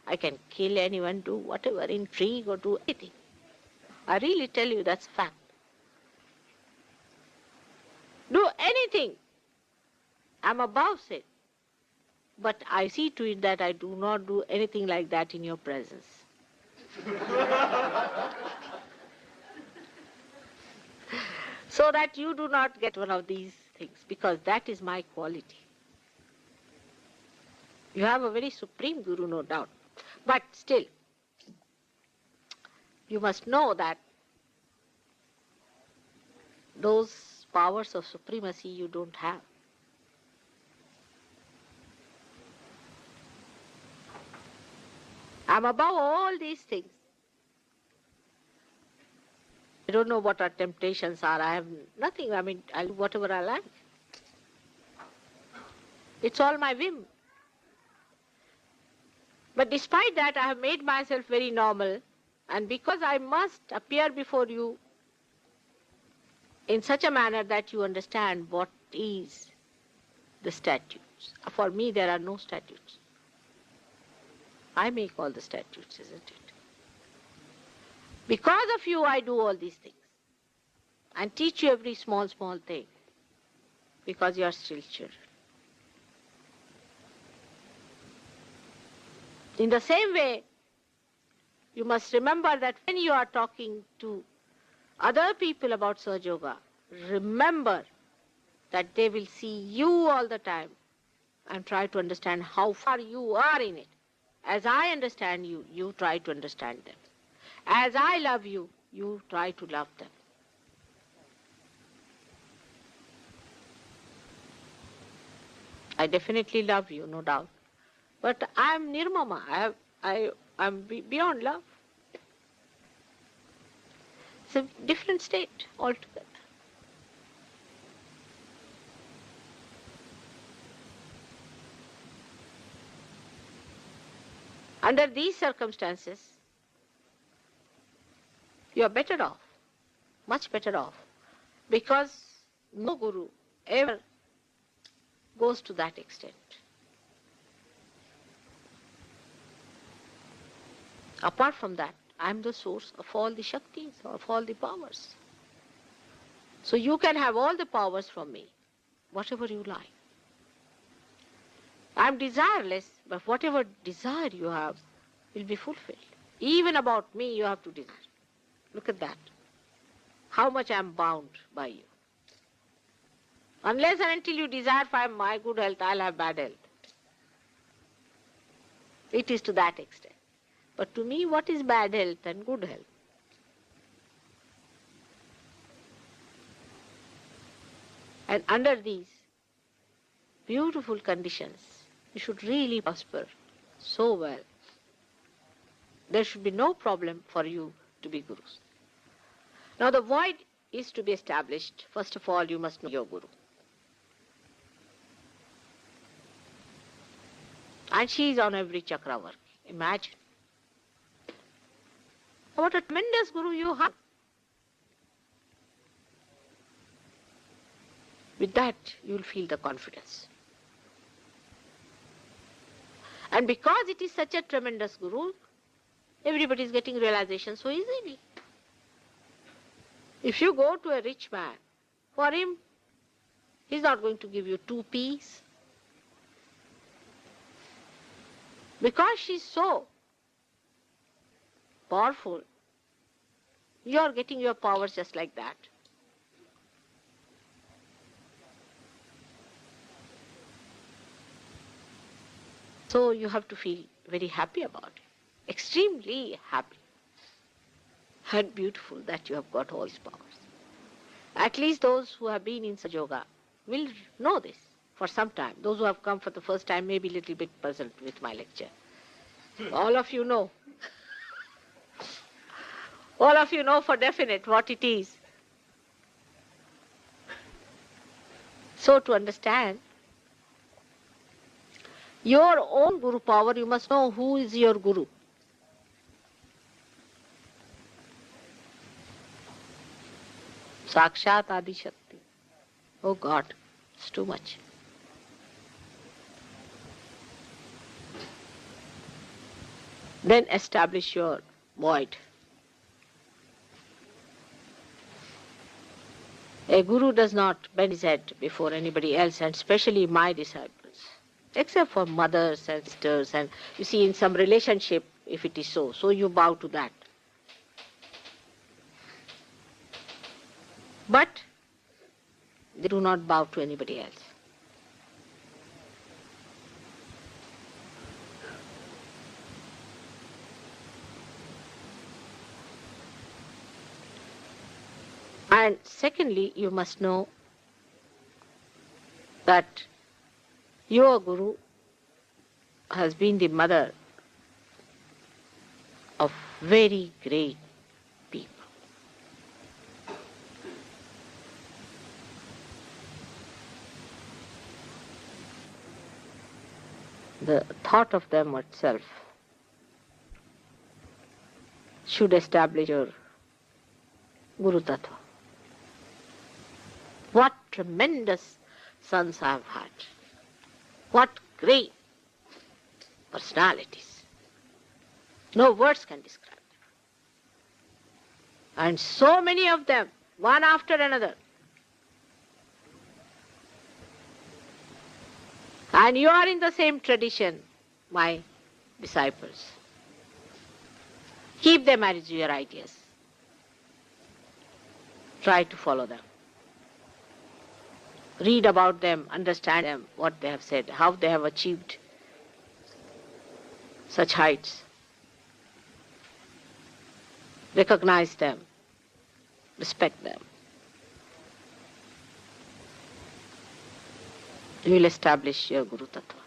I can kill anyone, do whatever, intrigue or do anything. I really tell you that's fact. Do anything. I'm above sin. But I see to it that I do not do anything like that in your presence. So that you do not get one of these things, because that is my quality. You have a very supreme Guru, no doubt. But still, you must know that those powers of supremacy you don't have. I'm above all these things. I don't know what our temptations are. I have nothing. I mean, I'll do whatever I like. It's all my whim. But despite that, I have made myself very normal, and because I must appear before you in such a manner that you understand what is the statutes. For me, there are no statutes. I make all the statutes, isn't it? Because of you, I do all these things and teach you every small thing, because you are still children. In the same way, you must remember that when you are talking to other people about Sahaja Yoga, remember that they will see you all the time and try to understand how far you are in it. As I understand you, you try to understand them. As I love you, you try to love them. I definitely love you, no doubt. But I am nirmama. I am beyond love. It's a different state altogether. Under these circumstances, you are better off, much better off, because no guru ever goes to that extent. Apart from that, I am the source of all the Shaktis, of all the powers. So you can have all the powers from me, whatever you like. I am desireless, but whatever desire you have will be fulfilled. Even about me you have to desire. Look at that. How much I am bound by you. Unless and until you desire for my good health, I'll have bad health. It is to that extent. But to me, what is bad health and good health? And under these beautiful conditions, you should really prosper so well. There should be no problem for you to be gurus. Now the void is to be established. First of all, you must know your guru. And she is on every chakra work. Imagine. What a tremendous guru you have. With that, you will feel the confidence. And because it is such a tremendous guru, everybody is getting realization so easily. If you go to a rich man, for him, he's not going to give you 2 peas. Because she's so powerful, you are getting your powers just like that. So you have to feel very happy about it, extremely happy and beautiful that you have got all these powers. At least those who have been in Sahaja Yoga will know this for some time. Those who have come for the first time may be a little bit puzzled with my lecture. All of you know. All of you know for definite what it is. So to understand your own guru power, you must know who is your guru. Sakshat Adi Shakti. Oh God, it's too much. Then establish your void. A guru does not bend his head before anybody else, and especially my disciples, except for mothers and sisters, and you see in some relationship, if it is so, so you bow to that. But they do not bow to anybody else. And secondly, you must know that your guru has been the mother of very great people. The thought of them itself should establish your Guru Tattva. What tremendous sons I have had. What great personalities. No words can describe them. And so many of them, one after another. And you are in the same tradition, my disciples. Keep them as your ideas. Try to follow them. Read about them, understand them, what they have said, how they have achieved such heights. Recognize them, respect them. You will establish your Guru Tattva.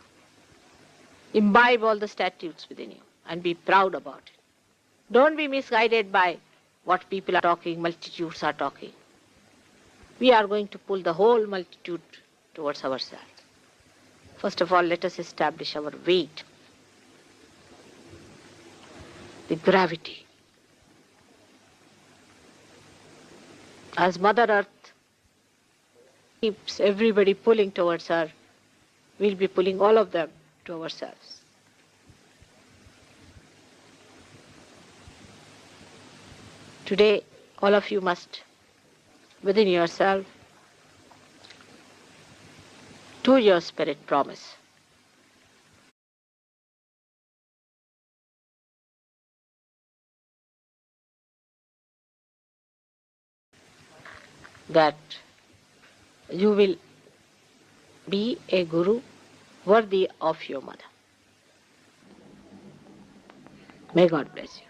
Imbibe all the statutes within you and be proud about it. Don't be misguided by what people are talking, multitudes are talking. We are going to pull the whole multitude towards ourselves. First of all, let us establish our weight, the gravity. As Mother Earth keeps everybody pulling towards her, we'll be pulling all of them to ourselves. Today, all of you must, within yourself, do your spirit promise. That you will be a guru worthy of your mother. May God bless you.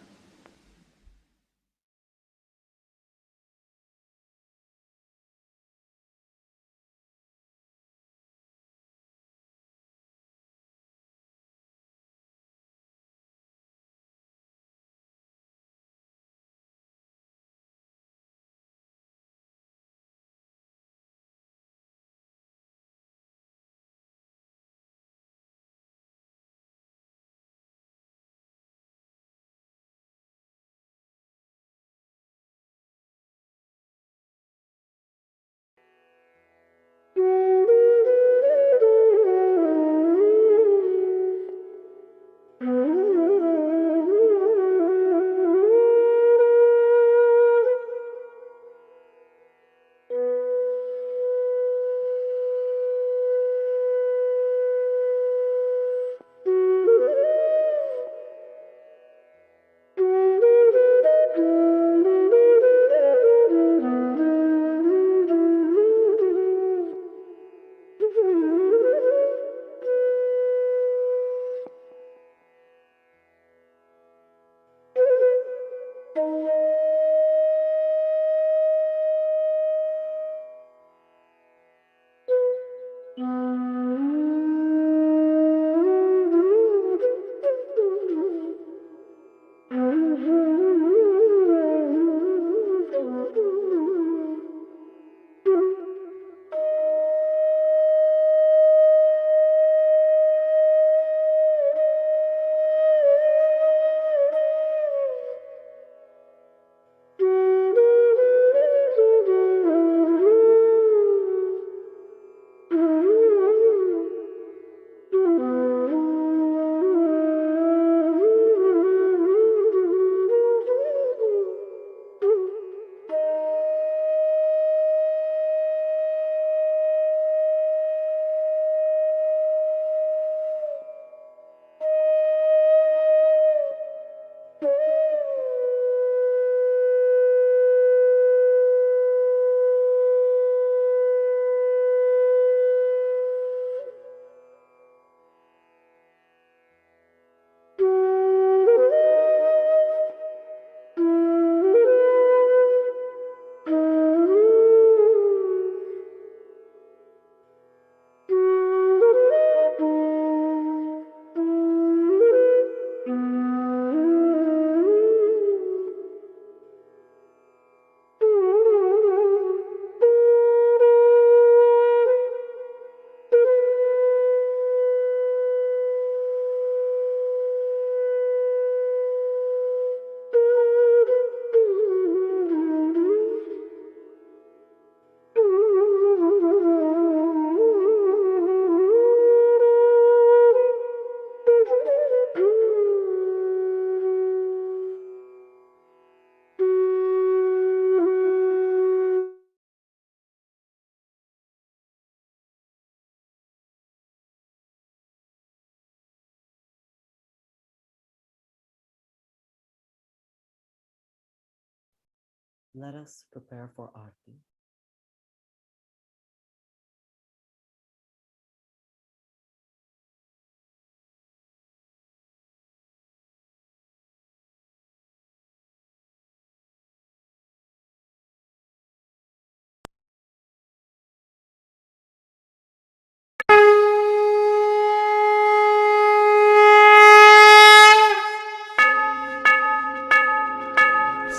Let us prepare for Aarti.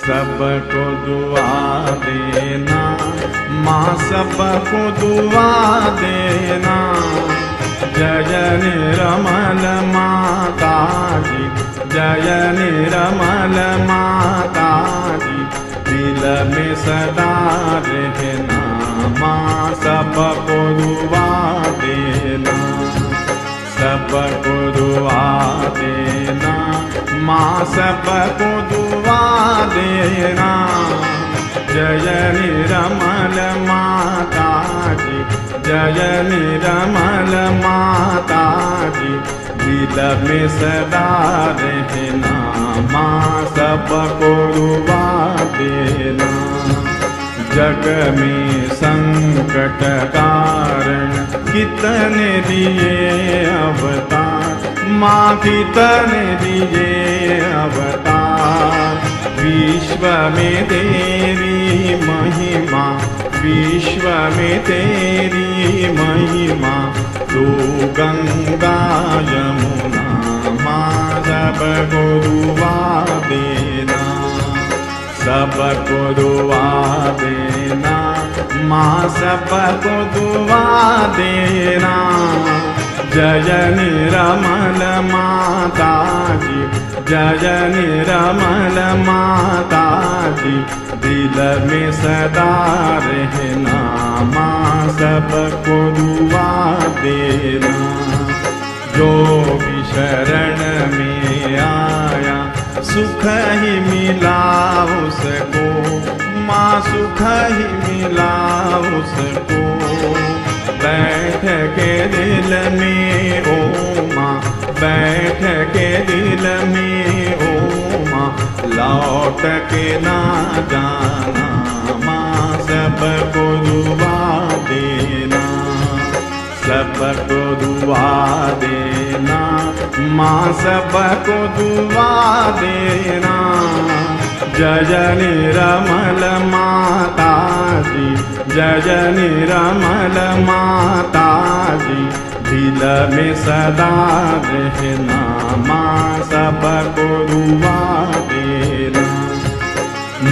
सब सबको दुआ देना, माँ सबको दुआ देना। जय निर्मल माता जी, जय निर्मल माता जी, दिल में सदा रहना, माँ सबको दुआ देना, सबको दुआ देना, माँ सबको दुआ देना। जय निर्मल माता जी, जय निर्मल माता जी, दिल में सदा रहना, माँ सबको दुआ देना। जग में संकट कारण कितने दिए अवतार, माँ कितने दिए अवतार। विश्व में तेरी महिमा, विश्व में तेरी महिमा, तू गंगा यमुना, माँ सबको दुआ देना, सबको दुआ देना, माँ सबको दुआ देना। जय निर्मल माता जी, जय निर्मल माता जी, दिल में सदा रहना, माँ सबको दुआ देना। जो भी शरण में आया सुख ही मिला उसको, माँ सुख ही मिला उसको। बैठ के दिल में ओ माँ, बैठ के दिल में ओ माँ, लौट के ना जाना, माँ सबको दुआ देना, सबको दुआ देना, माँ सबको दुआ देना। जय निर्मल माता जी, जय निर्मल माता जी, दिल में सदा रहना, माँ सबको दुआ देना।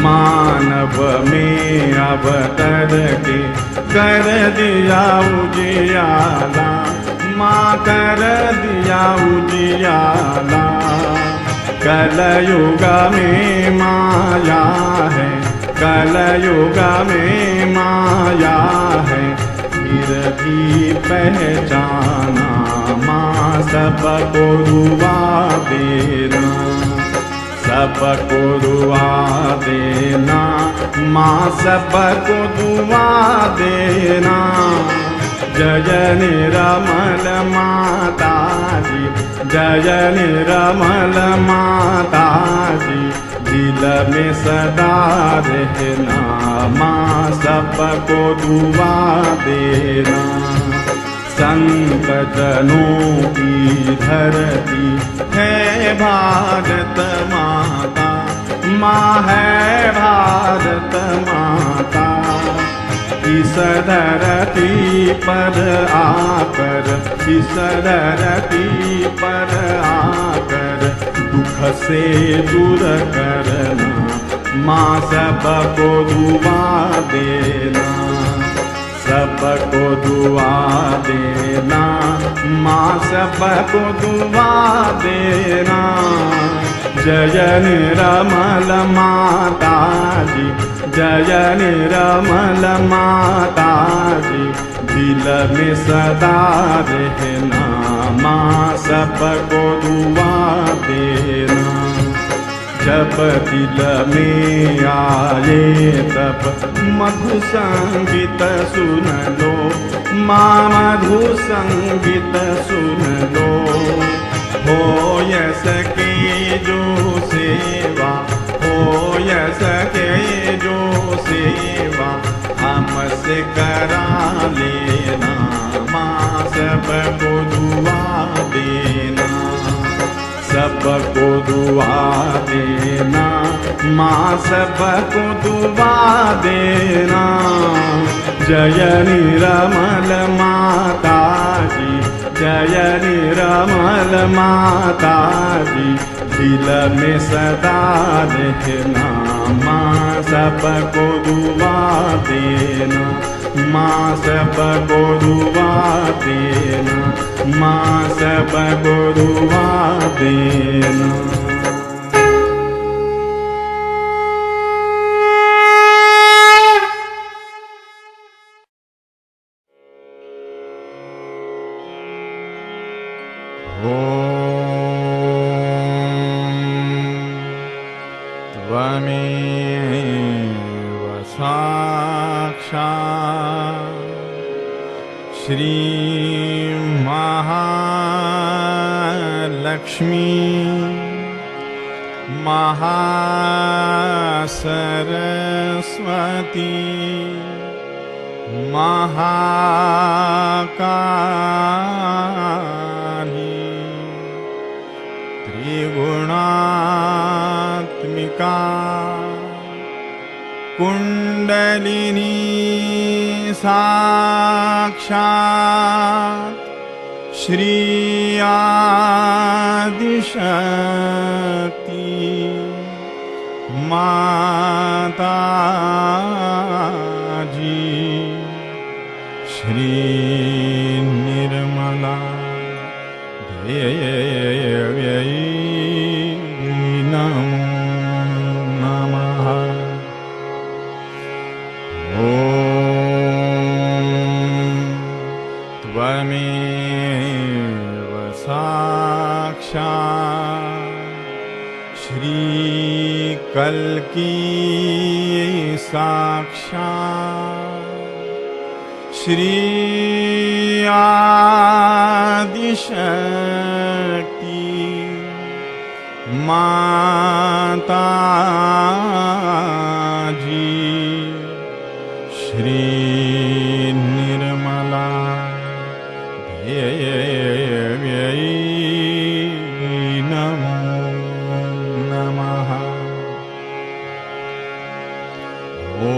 मानव में अवतर के कर दिया उजियाला, माँ कर दिया उजियाला। कलयुग में माया है, कलयुग में माया है, फिर भी पहचाना, माँ सबको दुआ देना, सबको दुआ देना, माँ सबको दुआ देना। जय निर्मल माता जी, जय निर्मल माता जी, दिल में सदा रहना, माँ सबको दुआ देना। संत जनों की धरती है भारत माता, माँ है भारत माता। इस धरती पर आकर, इस धरती पर आकर, दुख से दूर करना, माँ सबको दुआ देना, सबको दुआ देना, माँ सबको दुआ देना। जय निर्मल माता जी, जय निर्मल माता जी, दिल में सदा रहना, माँ सबको दुआ देना। जब दिल में आए तब मधु संगीत सुन लो, माँ मधु संगीत सुन लो। हो सके जो सेवा, हो सके जो सेवा, हमसे करा लेना, माँ सबको दुआ देना, सबको दुआ देना, माँ सबको दुआ देना। जय निर्मल माता जी, जय निर्मल माता जी, दिल में सदा रहना, माँ सबको दुआ देना, माँ सबको दुआ देना, माँ सबको दुआ देना। त्वमेव साक्षात् श्री महालक्ष्मी महासरस्वती महाकाली त्रिगुणात्मिका कुण्डलिनी साक्षात् श्री आदिशक्ति माताजी श्री निर्मला देव्यै नमो नमः। ॐ त्वमेव साक्षात् श्री कल्की साक्षात् श्री आदिशक्ति माताजी श्री निर्मला देव्यै नमो नमः। ॐ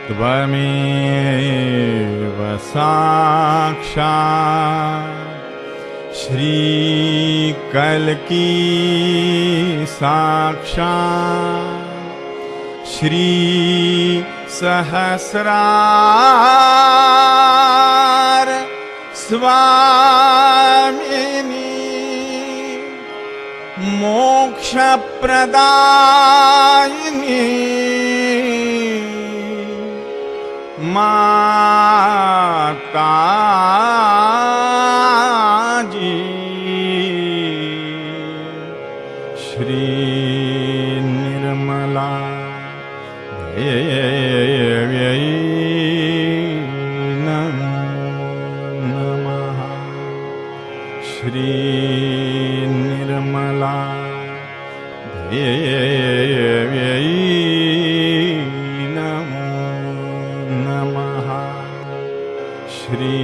त्वमेव साक्षात् श्री कल्की साक्षात् श्री सहस्रार स्वामिनी मोक्षप्रदायिनी माताजी श्री निर्मला देव्यै नमो नमः। श्री निर्मला देव्यै नमो नमः। श्री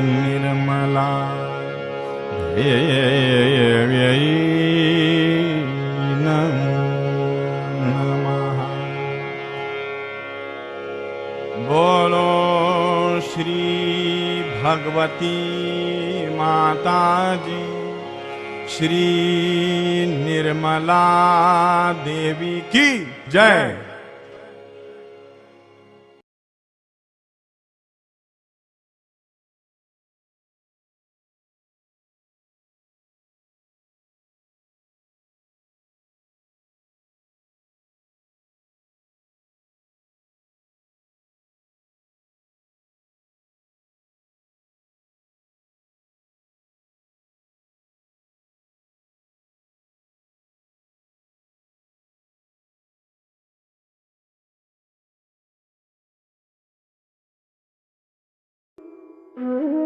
निर्मला देव्यै नमो नमः। बोलो श्री भगवती माताजी श्री निर्मला देवी की जय। Mm-hmm.